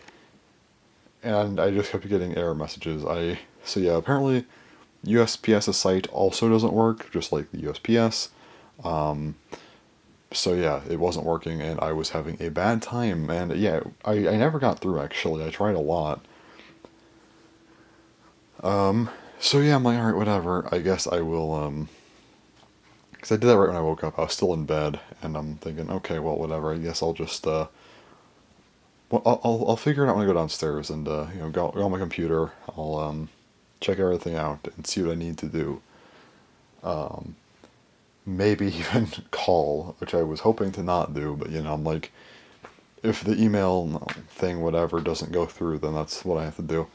Speaker 1: and I just kept getting error messages. So yeah, apparently USPS's site also doesn't work, just like the USPS. So yeah, it wasn't working, and I was having a bad time. And yeah, I never got through actually. I tried a lot. So yeah, I'm like, alright, whatever. I guess I will, because I did that right when I woke up. I was still in bed, and I'm thinking, okay, well, whatever. I guess I'll just, well, I'll figure it out when I go downstairs and, go on my computer. I'll, check everything out and see what I need to do. Maybe even call, which I was hoping to not do, but, I'm like, if the email thing, whatever, doesn't go through, then that's what I have to do.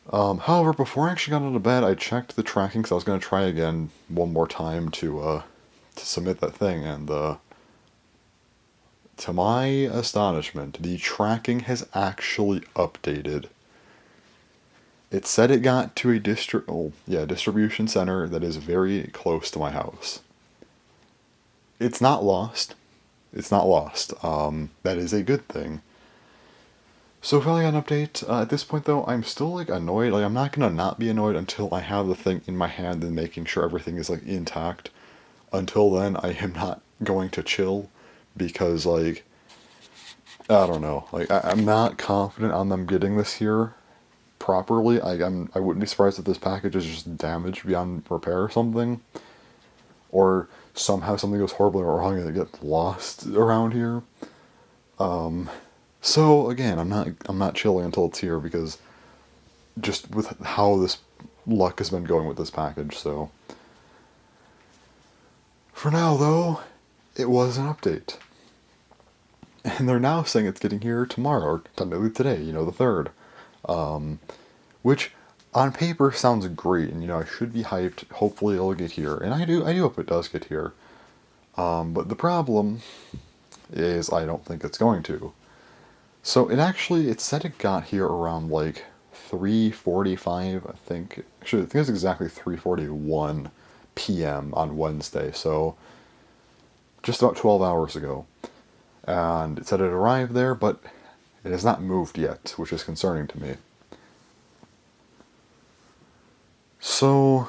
Speaker 1: However, before I actually got out of bed, I checked the tracking because I was going to try again one more time to submit that thing, and to my astonishment, the tracking has actually updated. It said it got to a distribution center that is very close to my house. It's not lost. It's not lost. That is a good thing. So finally got an update. At this point though, I'm still like annoyed. Like I'm not gonna not be annoyed until I have the thing in my hand and making sure everything is like intact. Until then, I am not going to chill because like I don't know. Like I'm not confident on them getting this here properly. I wouldn't be surprised if this package is just damaged beyond repair or something, or somehow something goes horribly wrong and it gets lost around here. So again, I'm not chilling until it's here because just with how this luck has been going with this package. So for now though, it was an update. And they're now saying it's getting here tomorrow, or technically today, the 3rd. Which on paper sounds great, and I should be hyped. Hopefully it'll get here, and I do hope it does get here. But the problem is I don't think it's going to. So it said it got here around like 3:45, I think. Actually, I think it's exactly 3:41 p.m. on Wednesday, so just about 12 hours ago. And it said it arrived there, but it has not moved yet, which is concerning to me. So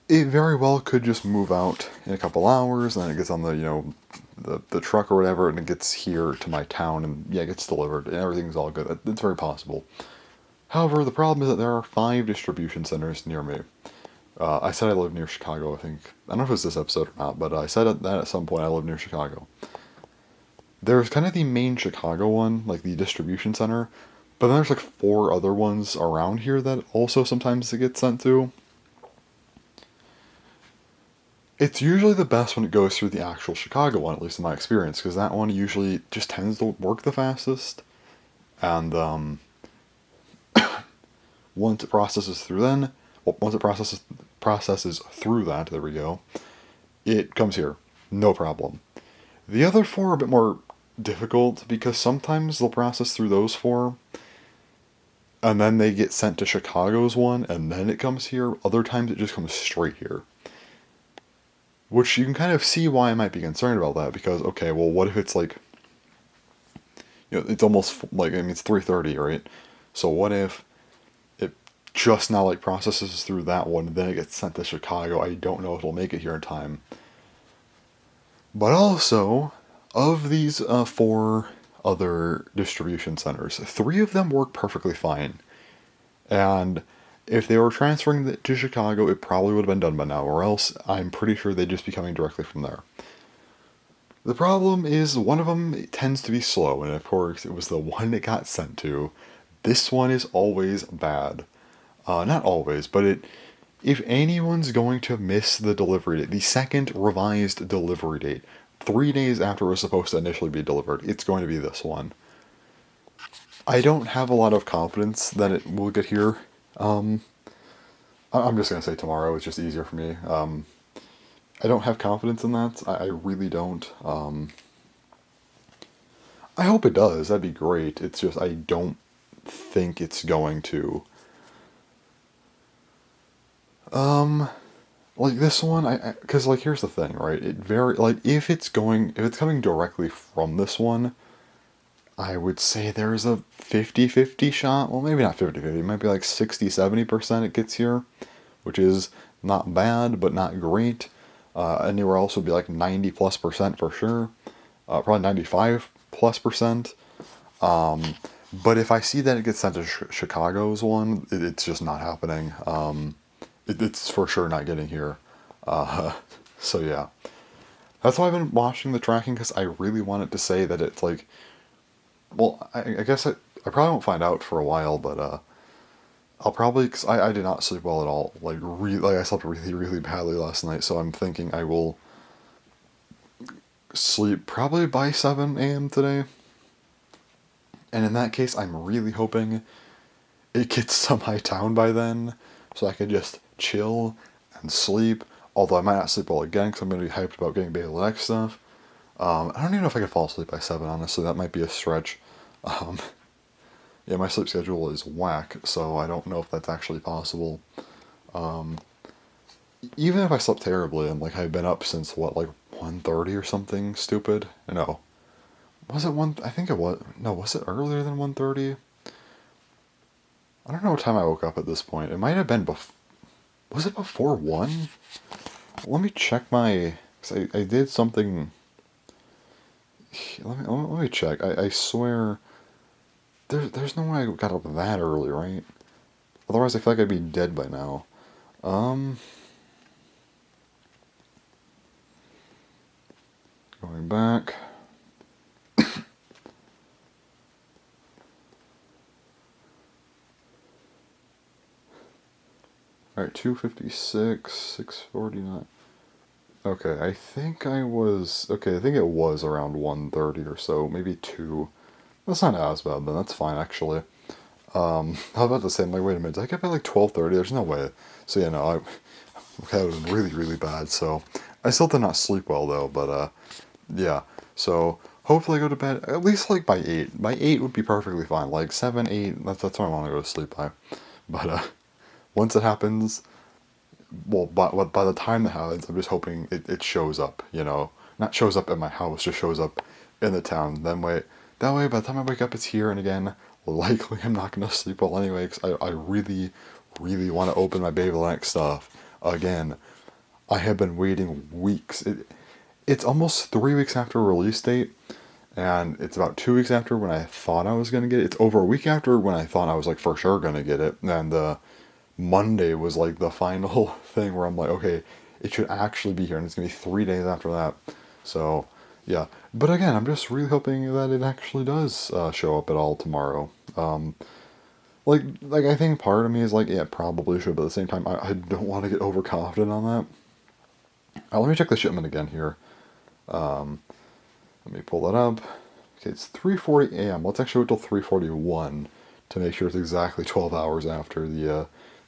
Speaker 1: it very well could just move out in a couple hours, and then it gets on the truck or whatever, and it gets here to my town, and yeah, it gets delivered, and everything's all good. It's very possible. However, the problem is that there are 5 distribution centers near me. I said I live near Chicago, I think. I don't know if it's this episode or not, but I said that at some point I live near Chicago. There's kind of the main Chicago one, like the distribution center, but then there's like 4 other ones around here that also sometimes it gets sent to. It's usually the best when it goes through the actual Chicago one, at least in my experience, because that one usually just tends to work the fastest. And once it processes through through that, there we go, it comes here, no problem. The other 4 are a bit more difficult because sometimes they'll process through those 4, and then they get sent to Chicago's one, and then it comes here. Other times it just comes straight here. Which you can kind of see why I might be concerned about that, because, okay, well, what if it's like, it's almost, like, it's 3:30, right? So what if it just now, like, processes through that one, and then it gets sent to Chicago? I don't know if it'll make it here in time. But also, of these 4 other distribution centers, 3 of them work perfectly fine. And if they were transferring it to Chicago, it probably would have been done by now, or else I'm pretty sure they'd just be coming directly from there. The problem is one of them tends to be slow, and of course it was the one it got sent to. This one is always bad. Not always, but if anyone's going to miss the delivery date, the second revised delivery date, 3 days after it was supposed to initially be delivered, it's going to be this one. I don't have a lot of confidence that it will get here. I'm just going to say tomorrow. It's just easier for me. I don't have confidence in that. I really don't. I hope it does. That'd be great. It's just I don't think it's going to. Um, like this one, because like here's the thing, right? It very like if it's coming directly from this one, I would say there's a 50-50 shot. Well, maybe not 50-50. It might be like 60-70% it gets here, which is not bad, but not great. Anywhere else would be like 90 plus percent for sure. Probably 95 plus percent. But if I see that it gets sent to Chicago's one, it's just not happening. It's for sure not getting here. Uh, so yeah, that's why I've been watching the tracking because I really want it to say that it's like. Well, I guess I probably won't find out for a while, but I'll probably because I did not sleep well at all. Like I slept really really badly last night, so I'm thinking I will sleep probably by 7 a.m. today. And in that case, I'm really hoping it gets to my town by then, so I can just chill and sleep. Although I might not sleep well again because I'm going to be hyped about getting Baylex stuff. I don't even know if I could fall asleep by 7, honestly. That might be a stretch. Um, yeah, my sleep schedule is whack, so I don't know if that's actually possible. Even if I slept terribly and like I've been up since what, like 1:30 or something stupid? No. Was it 1? I think it was. No, was it earlier than 1:30? I don't know what time I woke up at this point. It might have been was it before 1? Let me check my. 'Cause I did something. Let me check. I swear. There's no way I got up that early, right? Otherwise, I feel like I'd be dead by now. Um, Going back. Alright, 2:56, 6:49. Okay, I think I was. Okay, I think it was around 1:30 or so, maybe 2. That's not as bad then, that's fine actually. I was about to say, I'm like, wait a minute, did I get by like 12:30? There's no way. So, yeah, no, that would have been really, really bad. So, I still did not sleep well though, but, yeah. So, hopefully I go to bed at least like by 8. By 8 would be perfectly fine. Like 7, 8, that's when I want to go to sleep by. But, once it happens, well, by the time it happens, I'm just hoping it shows up, you know? Not shows up at my house, just shows up in the town. That way, by the time I wake up, it's here, and again, likely I'm not gonna sleep well anyway, because I really, really want to open my Babyliss stuff again. I have been waiting weeks. It's almost 3 weeks after release date, and it's about 2 weeks after when I thought I was gonna get it. It's over a week after when I thought I was like for sure gonna get it, and Monday was like the final thing where I'm like, okay, it should actually be here, and it's gonna be 3 days after that. So, yeah. But again, I'm just really hoping that it actually does show up at all tomorrow. Like I think part of me is like, yeah, it probably should, but at the same time, I don't want to get overconfident on that. Let me check the shipment again here. Let me pull that up. Okay, it's 3:40 a.m. Let's actually wait till 3:41 to make sure it's exactly 12 hours after the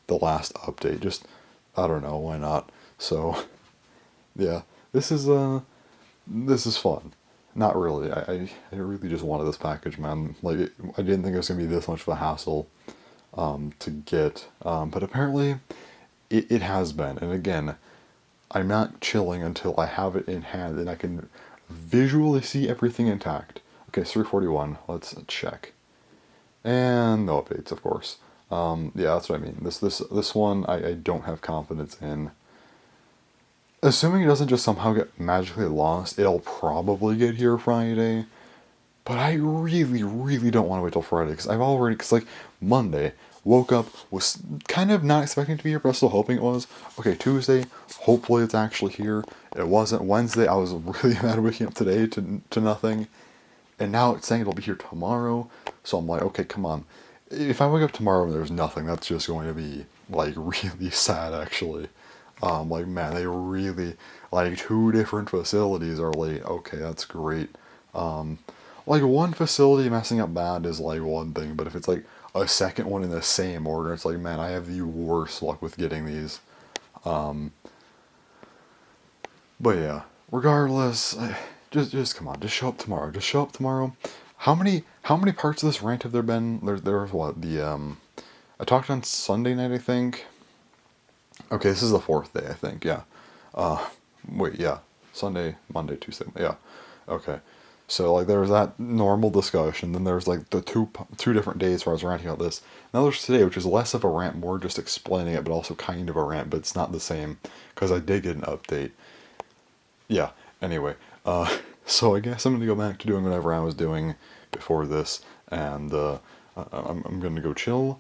Speaker 1: last update. Just I don't know, why not? So, yeah, this is this is fun. Not really. I really just wanted this package, man. Like I didn't think it was gonna be this much of a hassle to get, but apparently it has been. And again, I'm not chilling until I have it in hand and I can visually see everything intact. Okay, it's 3:41. Let's check. And no updates, of course. Yeah, that's what I mean. This one I don't have confidence in. Assuming it doesn't just somehow get magically lost, it'll probably get here Friday. But I really, really don't want to wait till Friday because like Monday, woke up, was kind of not expecting it to be here, but still hoping it was. Okay, Tuesday, hopefully it's actually here. It wasn't. Wednesday, I was really mad waking up today to nothing. And now it's saying it'll be here tomorrow. So I'm like, okay, come on. If I wake up tomorrow and there's nothing, that's just going to be like really sad actually. Like man, they really like 2 different facilities are late. Okay, that's great. Um, like one facility messing up bad is like one thing, but if it's like a second one in the same order, it's like man, I have the worst luck with getting these. Um, but yeah, regardless, just come on, just show up tomorrow. Just show up tomorrow. How many parts of this rant have there been? There's what the I talked on Sunday night, I think. Okay, this is the fourth day, I think. Yeah. Wait, yeah. Sunday, Monday, Tuesday. Yeah. Okay. So like there was that normal discussion. Then there's like the two different days where I was ranting about this. Now there's today, which is less of a rant, more just explaining it, but also kind of a rant, but it's not the same because I did get an update. Yeah. Anyway, so I guess I'm gonna go back to doing whatever I was doing before this, and I'm gonna go chill,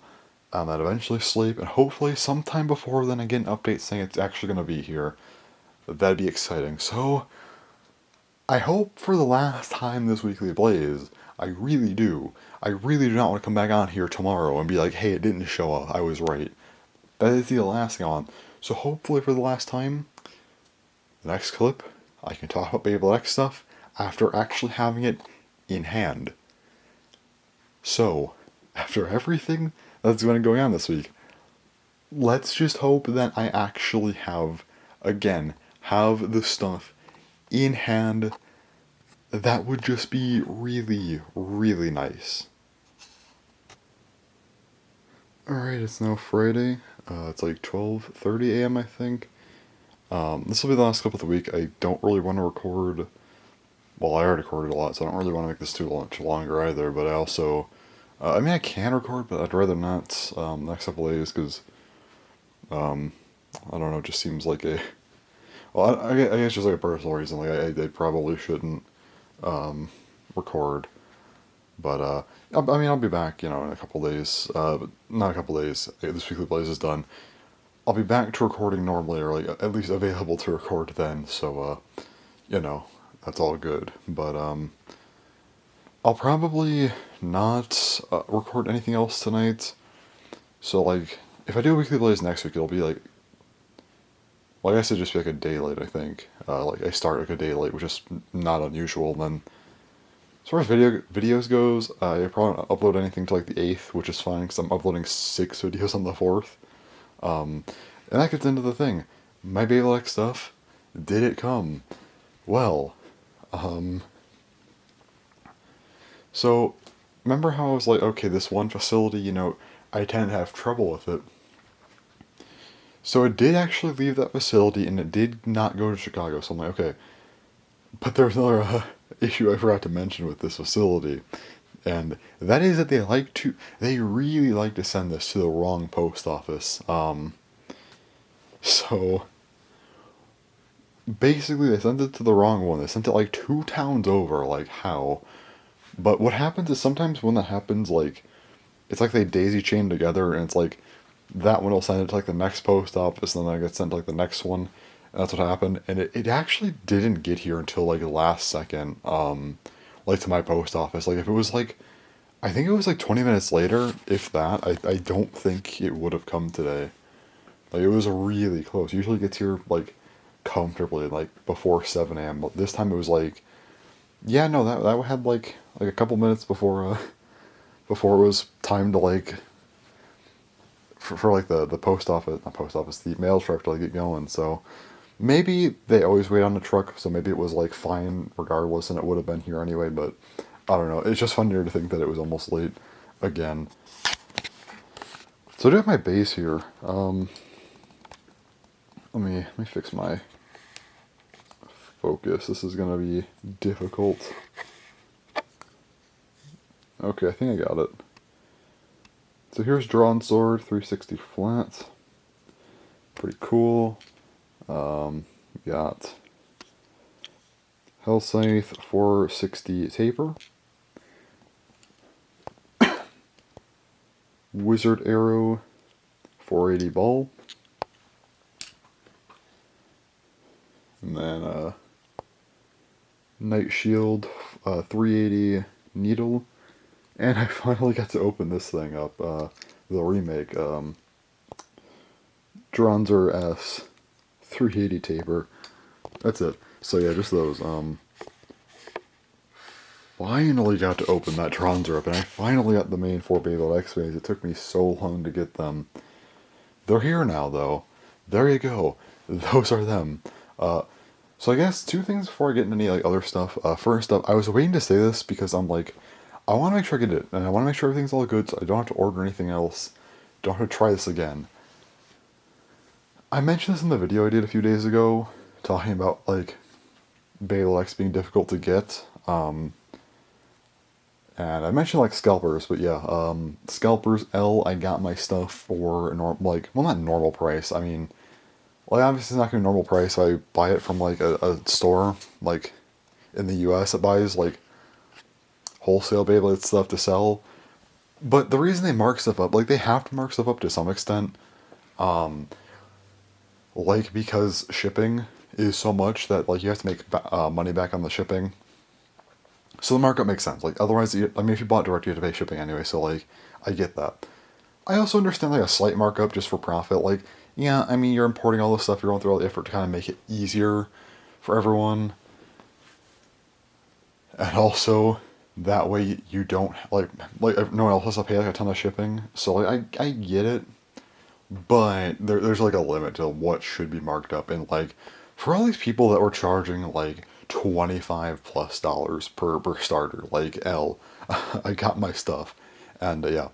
Speaker 1: and then eventually sleep, and hopefully sometime before then I get an update saying it's actually gonna be here. That'd be exciting. So I hope for the last time this weekly blaze. I really do. I really do not want to come back on here tomorrow and be like, hey, it didn't show up. I was right. That is the last thing on. So hopefully for the last time, the next clip, I can talk about Beyblade X stuff after actually having it in hand. So, after everything that's been going on this week, let's just hope that I actually have the stuff in hand. That would just be really, really nice. Alright, it's now Friday. It's like 12:30 a.m. I think. This will be the last clip of the week. I don't really want to record. Well, I already recorded a lot, so I don't really want to make this too much longer either. But I also, I mean, I can record, but I'd rather not next couple days because, I don't know, it just seems like a. Well, I guess just like a personal reason. Like I probably shouldn't record, but I mean, I'll be back, in a couple days. But not a couple days. This weekly blaze is done. I'll be back to recording normally, or like at least available to record then. So, that's all good. But I'll probably not record anything else tonight. So like, if I do a weekly blaze next week, it'll be like, well, I guess it'd just be like a day late. I think. Like I start like a day late, which is not unusual. And then, as far as videos goes, I probably won't upload anything to like the 8th, which is fine because I'm uploading 6 videos on the 4th. And that gets into the thing. My Beyblade X stuff, did it come? Well, so remember how I was like, okay, this one facility, I tend to have trouble with it. So it did actually leave that facility and it did not go to Chicago. So I'm like, okay. But there's another issue I forgot to mention with this facility. And that is that they really like to send this to the wrong post office. So basically they sent it to the wrong one. They sent it like 2 towns over. Like, how? But what happens is sometimes when that happens, like, it's like they daisy chain together, and it's like that one will send it to like the next post office, and then it gets sent to like the next one. And that's what happened, and it actually didn't get here until like the last second, like to my post office. Like if it was like, I think it was like 20 minutes later, if that. I don't think it would have come today. Like it was really close. Usually it gets here like comfortably, like before 7 a.m. But this time it was like, yeah, no, that had like a couple minutes before before it was time to like for like the post office, not post office, the mail truck to like get going. So maybe they always wait on the truck, so maybe it was like fine regardless, and it would have been here anyway. But I don't know. It's just funnier to think that it was almost late again. So I do have my base here. Let me fix my focus. This is gonna be difficult. Okay, I think I got it. So here's Drawn Sword, 360 flat. Pretty cool. Got Hell Scythe, 460 taper. Wizard Arrow, 480 ball. And then Night Shield, 380 needle. And I finally got to open this thing up, the remake, Dronzer S, 380 taper. That's it. So yeah, just those. Finally got to open that Dronzer up, and I finally got the main 4 Beyblade X phase. It took me so long to get them. They're here now, though. There you go. Those are them. So I guess 2 things before I get into any like other stuff. First up, I was waiting to say this because I'm like, I want to make sure I get it, and I want to make sure everything's all good, so I don't have to order anything else. Don't have to try this again. I mentioned this in the video I did a few days ago, talking about like Balex being difficult to get. And I mentioned like scalpers, but yeah, scalpers L. I got my stuff for like, well, not normal price. I mean, like obviously it's not gonna be normal price. I buy it from like a store like in the U.S. that buys like wholesale Beyblade stuff to sell. But the reason they mark stuff up, like they have to mark stuff up to some extent, like because shipping is so much that like you have to make money back on the shipping. So the markup makes sense. Like otherwise, I mean, if you bought direct, you have to pay shipping anyway. So like, I get that. I also understand like a slight markup just for profit. Like, yeah, I mean, you're importing all this stuff. You're going through all the effort to kind of make it easier for everyone, and also that way you don't like no one else has to pay like a ton of shipping. So like, I get it, but there's like a limit to what should be marked up. And like for all these people that were charging like $25+ per starter, like L, I got my stuff, and yeah.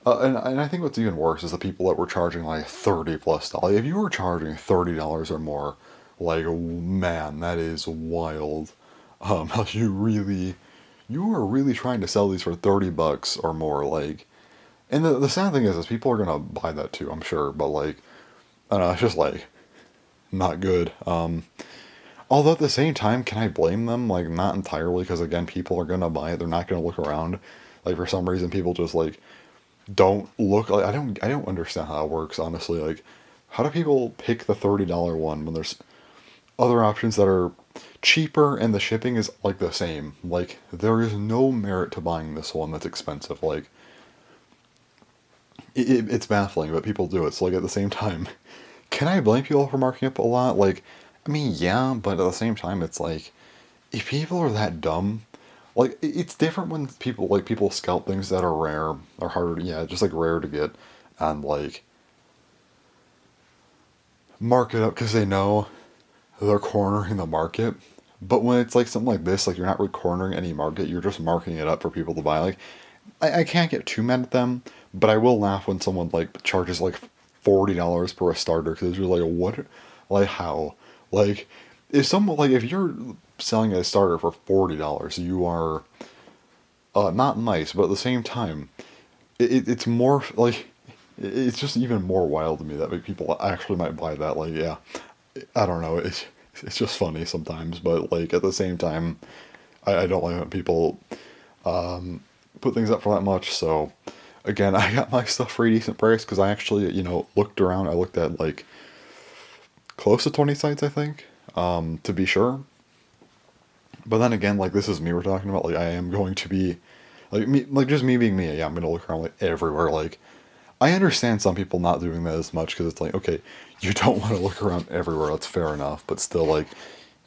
Speaker 1: And I think what's even worse is the people that were charging like $30+. If you were charging $30 or more, like man, that is wild. How you are really trying to sell these for $30 or more, like. And the sad thing is people are gonna buy that too, I'm sure. But like, I don't know, it's just like not good. Although at the same time, can I blame them? Like not entirely, because again, people are gonna buy it. They're not gonna look around. Like for some reason, people just like don't look. Like I don't understand how it works, honestly. Like, how do people pick the $30 one when there's other options that are cheaper and the shipping is like the same? Like there is no merit to buying this one that's expensive. Like it's baffling, but people do it. So like at the same time, can I blame people for marking up a lot? Like, I mean, yeah, but at the same time, it's like if people are that dumb, like it's different when people scalp things that are rare or harder to, yeah, just like rare to get, and like mark it up because they know they're cornering the market. But when it's like something like this, like you're not really cornering any market, you're just marking it up for people to buy. Like I can't get too mad at them, but I will laugh when someone like charges like $40 per a starter because you're like, what, like how, like if someone like if you're selling a starter for $40, you are not nice, but at the same time, it's more like it's just even more wild to me that like, people actually might buy that. Like, yeah, I don't know, it's just funny sometimes, but like at the same time, I don't like when people put things up for that much. So again, I got my stuff for a decent price because I actually, looked around. I looked at like close to 20 sites, I think, to be sure. But then again, like this is me we're talking about. Like I am going to be, like me, like just me being me. Yeah, I'm gonna look around like everywhere. Like I understand some people not doing that as much because it's like, okay, you don't want to look around everywhere. That's fair enough. But still, like, you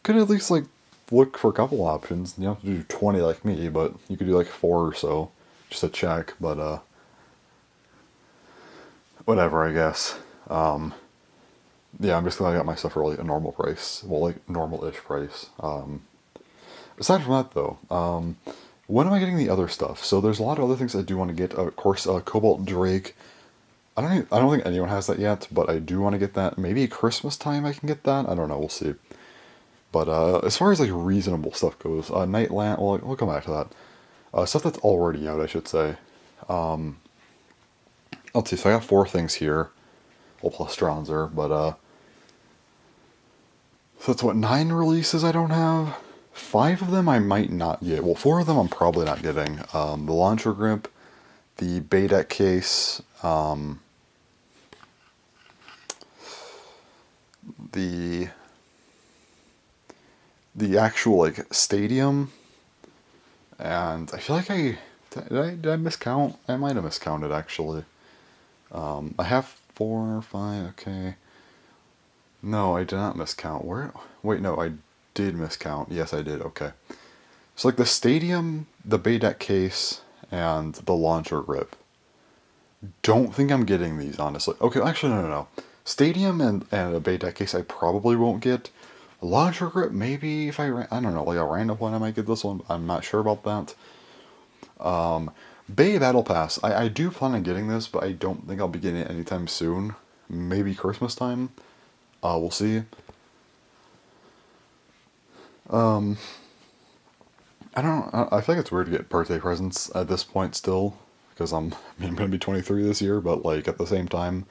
Speaker 1: could at least like look for a couple options. You don't have to do 20 like me, but you could do like 4 or so just to check. But whatever, I guess. Yeah, I'm just glad I got my stuff for like a normal price. Well, like normal-ish price. Aside from that, though, when am I getting the other stuff? So there's a lot of other things I do want to get. Of course, Cobalt Drake. I don't think anyone has that yet, but I do want to get that. Maybe Christmas time I can get that. I don't know. We'll see. But as far as like reasonable stuff goes, Nightland. Well, we'll come back to that. Stuff that's already out, I should say. Let's see. So I got 4 things here. Well, plus Stronzer, but so that's what 9 releases I don't have. 5 of them I might not get. Well, 4 of them I'm probably not getting. The launcher grip, the Baydeck case, the actual like stadium, and I feel like did I miscount? I might have miscounted actually. I have 4 or 5. Okay. No, I did not miscount. Where? Wait, no, I did miscount. Yes, I did. Okay. So like the stadium, the Baydeck case, and the launcher grip. Don't think I'm getting these, honestly. Okay, actually, no. Stadium and a Baydeck case I probably won't get. A launcher grip, maybe if I don't know, like a random one I might get this one. I'm not sure about that. Bay Battle Pass. I do plan on getting this, but I don't think I'll be getting it anytime soon. Maybe Christmas time. We'll see. Um, I don't know. I feel like it's weird to get birthday presents at this point still, because I'm gonna be 23 this year, but like at the same time,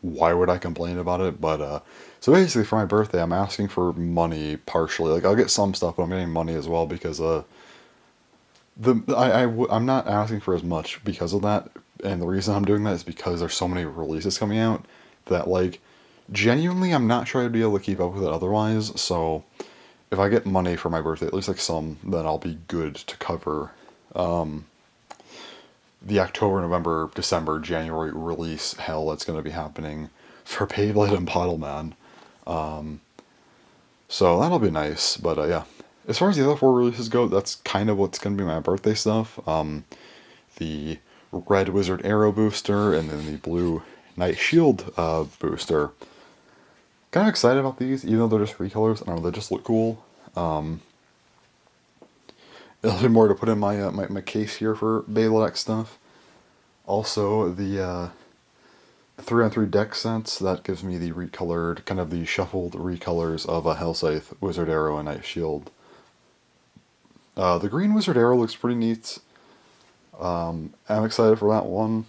Speaker 1: why would I complain about it? But so basically for my birthday, I'm asking for money partially. Like I'll get some stuff, but I'm getting money as well because I'm not asking for as much because of that, and the reason I'm doing that is because there's so many releases coming out that like genuinely I'm not sure I'd be able to keep up with it otherwise. So if I get money for my birthday, at least like some, then I'll be good to cover the October, November, December, January release hell that's going to be happening for Beyblade and Pottleman. So that'll be nice. But yeah, as far as the other four releases go, that's kind of what's going to be my birthday stuff. The Red Wizard Arrow booster and then the Blue Knight Shield booster. Kind of excited about these, even though they're just recolors. I don't know, they just look cool. It'll be more to put in my case here for Beyblade X stuff. Also, the 3-on-3 deck sets, that gives me the recolored, kind of the shuffled recolors of a Hellscythe, Wizard Arrow, and Knight Shield. The green Wizard Arrow looks pretty neat. I'm excited for that one.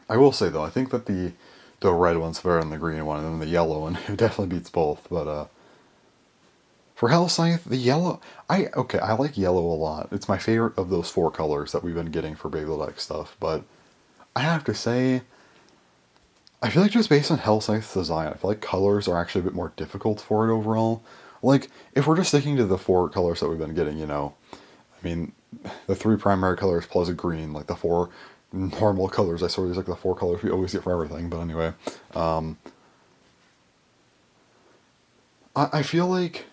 Speaker 1: I will say though, I think that the red one's better than the green one, and then the yellow one it definitely beats both. But for Hellscythe, the yellow, I like yellow a lot. It's my favorite of those four colors that we've been getting for Beyblade X stuff. But I have to say, I feel like just based on Hellscythe's design, I feel like colors are actually a bit more difficult for it overall. Like, if we're just sticking to the four colors that we've been getting, I mean, the three primary colors plus a green, like the four normal colors, I sort of use like the four colors we always get for everything, but anyway. I feel like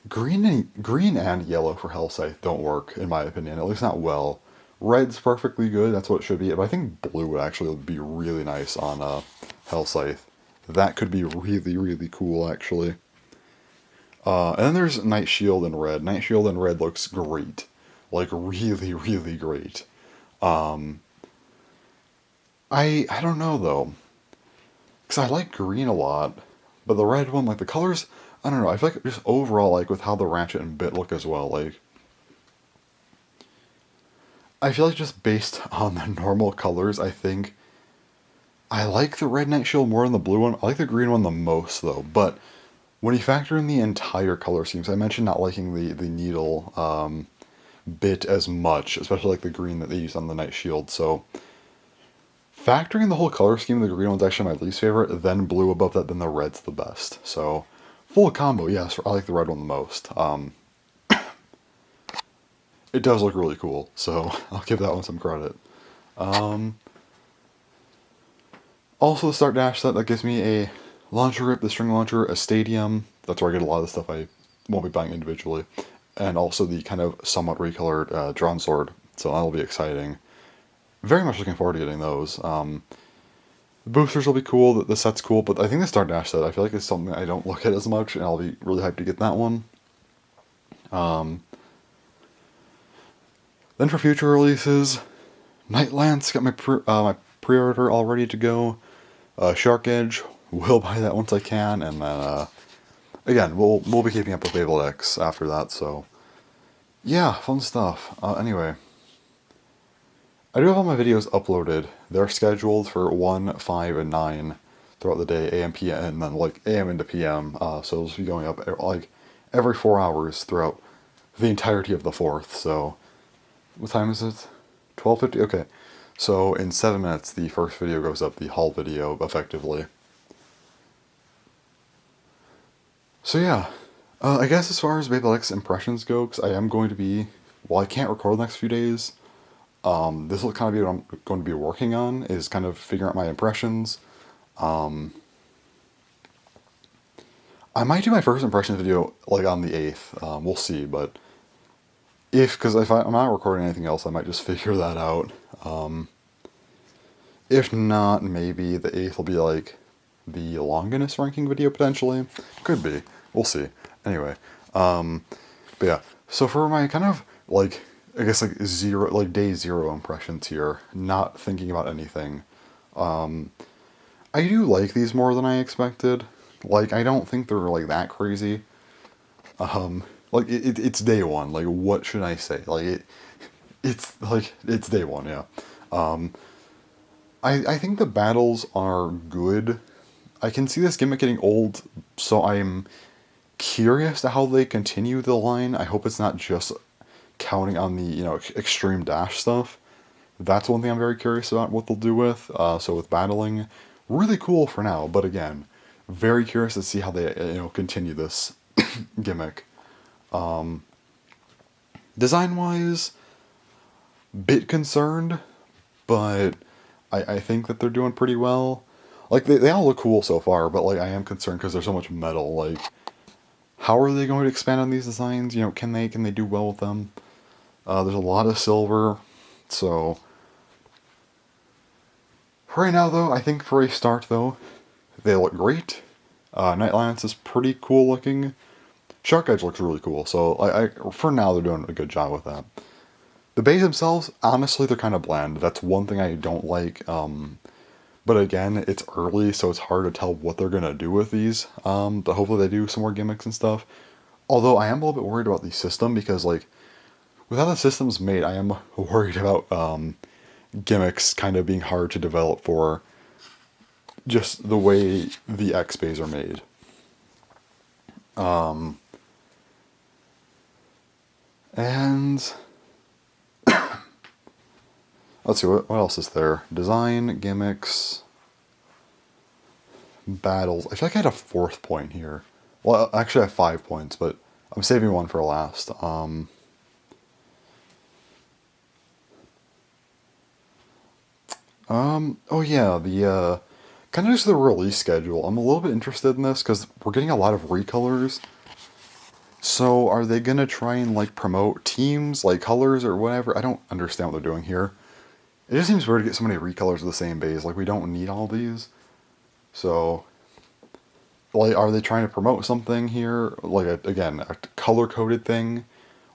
Speaker 1: green and yellow for Hellscythe don't work, in my opinion, at least not well. Red's perfectly good, that's what it should be, but I think blue would actually be really nice on Hellscythe. That could be really, really cool, actually. And then there's Knight Shield in red. Knight Shield in red looks great. Like, really, really great. I don't know, though. Because I like green a lot. But the red one, like, the colors, I don't know. I feel like just overall, like, with how the Ratchet and Bit look as well, like, I feel like just based on the normal colors, I think I like the red Knight Shield more than the blue one. I like the green one the most, though. But when you factor in the entire color schemes, I mentioned not liking the needle bit as much, especially like the green that they use on the Knight Shield. So factoring in the whole color scheme, the green one's actually my least favorite, then blue above that, then the red's the best. So full combo, yes, I like the red one the most. It does look really cool, so I'll give that one some credit. Also, the Start Dash set, that gives me a launcher grip, the string launcher, a stadium. That's where I get a lot of the stuff I won't be buying individually. And also the kind of somewhat recolored drawn sword. So that'll be exciting. Very much looking forward to getting those. The boosters will be cool, the set's cool, but I think the Start Dash set, I feel like it's something I don't look at as much, and I'll be really hyped to get that one. Then for future releases, Nightlands, got my pre-order all ready to go. Shark Edge, will buy that once I can, and then again, we'll be keeping up with Beyblade X after that. So yeah, fun stuff. Anyway, I do have all my videos uploaded. They're scheduled for 1, 5, and 9 throughout the day, AM, PM, and then like AM into PM. So they'll just be going up like every 4 hours throughout the entirety of the 4th. So what time is it? 12:50. Okay. So in 7 minutes, the first video goes up, the haul video, effectively. So yeah, I guess as far as Beyblade X impressions go, because I am going to be, well, I can't record the next few days, this will kind of be what I'm going to be working on, is kind of figuring out my impressions. I might do my first impressions video, like, on the 8th, we'll see, but because if I'm not recording anything else, I might just figure that out. If not, maybe the 8th will be, like, the longest ranking video, potentially. Could be. We'll see. Anyway, but yeah. So for my kind of, like, I guess, like, day 0 impressions here, not thinking about anything, I do like these more than I expected. Like, I don't think they're, like, that crazy. Like, it's day one. Like, what should I say? Like, it's day one, yeah. I think the battles are good. I can see this gimmick getting old, so I'm curious to how they continue the line. I hope it's not just counting on the, extreme dash stuff. That's one thing I'm very curious about what they'll do with. So with battling, really cool for now, but again, very curious to see how they, continue this gimmick. Design wise, bit concerned, but I think that they're doing pretty well. Like, they all look cool so far, but, like, I am concerned because there's so much metal. Like, how are they going to expand on these designs? Can they do well with them? There's a lot of silver, so for right now, though, I think for a start, though, they look great. Night Lance is pretty cool looking. Shark Edge looks really cool, so for now they're doing a good job with that. The bays themselves, honestly, they're kind of bland. That's one thing I don't like. But again, it's early, so it's hard to tell what they're gonna do with these. But hopefully they do some more gimmicks and stuff. Although I am a little bit worried about the system because, like, with how the system's made, I am worried about gimmicks kind of being hard to develop for just the way the X bays are made. And let's see, what else is there? Design, gimmicks, battles. I feel like I had a fourth point here. Well, actually I have 5 points, but I'm saving one for last. Oh yeah, the, kind of just the release schedule. I'm a little bit interested in this because we're getting a lot of recolors. So are they gonna try and, like, promote teams, like colors or whatever? I don't understand what they're doing here. It just seems weird to get so many recolors of the same base. Like, we don't need all these. So, like, are they trying to promote something here? Like, a color-coded thing?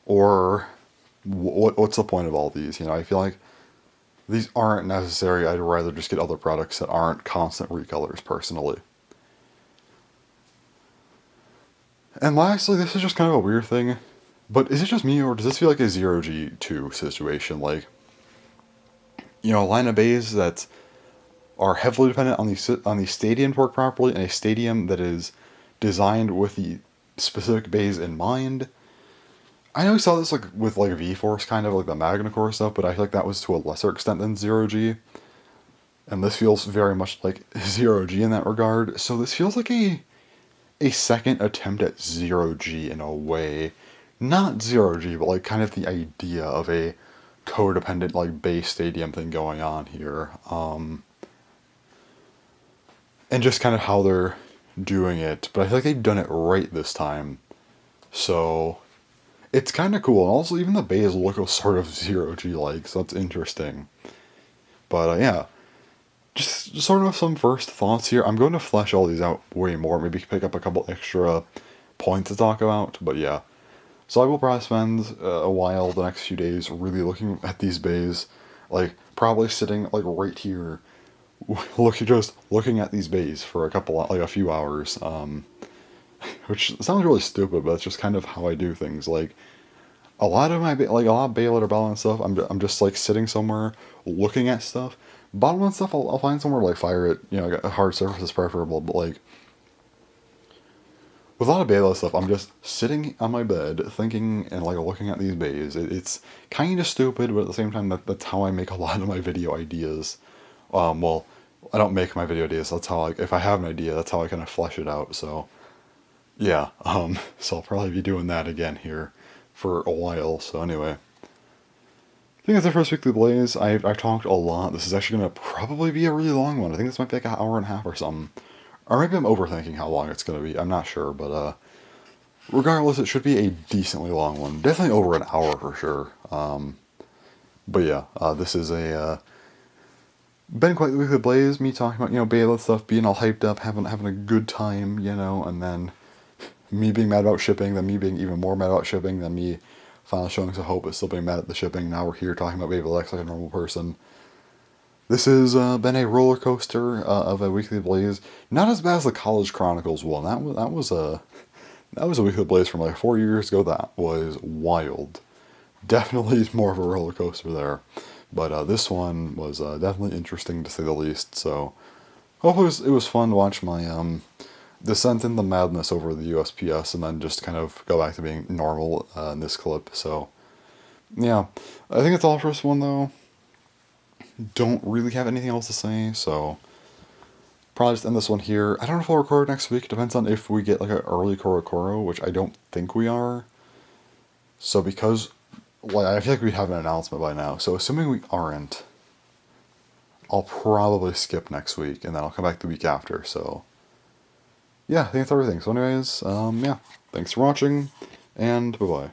Speaker 1: Or what's the point of all these? I feel like these aren't necessary. I'd rather just get other products that aren't constant recolors, personally. And lastly, this is just kind of a weird thing. But is it just me, or does this feel like a Zero G2 situation? Like, a line of bays that are heavily dependent on the stadium to work properly, and a stadium that is designed with the specific bays in mind. I know we saw this, like, with, like, V-Force, kind of like the Magna Core stuff, but I feel like that was to a lesser extent than Zero G. And this feels very much like Zero G in that regard. So this feels like a second attempt at Zero G in a way. Not Zero G, but, like, kind of the idea of a codependent, like, base stadium thing going on here. And just kind of how they're doing it. But I feel like they've done it right this time. So it's kind of cool. And also, even the bays look sort of Zero G like, so that's interesting. But yeah, just sort of some first thoughts here. I'm going to flesh all these out way more. Maybe pick up a couple extra points to talk about. But yeah. So I will probably spend a while the next few days really looking at these bays. Like, probably sitting, like, right here, looking at these bays for a few hours. Which sounds really stupid, but it's just kind of how I do things. Like, a lot of Baylor or Bell and stuff, I'm just, like, sitting somewhere looking at stuff. Bottom and stuff, I'll find somewhere to, like, fire it. A hard surface is preferable, but, like, with a lot of Baylor stuff, I'm just sitting on my bed thinking and, like, looking at these bays. It's kind of stupid, but at the same time, that's how I make a lot of my video ideas. Well, I don't make my video ideas. That's how, like, if I have an idea, that's how I kind of flesh it out. So yeah, so I'll probably be doing that again here for a while. So anyway, I think that's the first weekly blaze. I've talked a lot. This is actually gonna probably be a really long one. I think this might be like an hour and a half or something. Or maybe I'm overthinking how long it's gonna be. I'm not sure, but regardless, it should be a decently long one. Definitely over an hour for sure. But yeah, this is been quite the weekly blaze. Me talking about Baylor stuff, being all hyped up, having a good time, and then me being mad about shipping, then me being even more mad about shipping, then me finally showing some hope but still being mad at the shipping. Now we're here talking about Baby Lex like a normal person. This has been a roller coaster of a Weekly Blaze. Not as bad as the College Chronicles one. That was a Weekly Blaze from like 4 years ago. That was wild. Definitely more of a roller coaster there. But this one was definitely interesting to say the least. So hopefully it was fun to watch my descent into madness over the USPS and then just kind of go back to being normal in this clip. So yeah, I think it's all for this one though. Don't really have anything else to say, so probably just end this one here. I don't know if I'll record next week. It depends on if we get like an early Korokoro, which I don't think we are. So because, like, I feel like we'd have an announcement by now. So assuming we aren't, I'll probably skip next week and then I'll come back the week after. So yeah, I think that's everything. So anyways, yeah, thanks for watching and bye bye.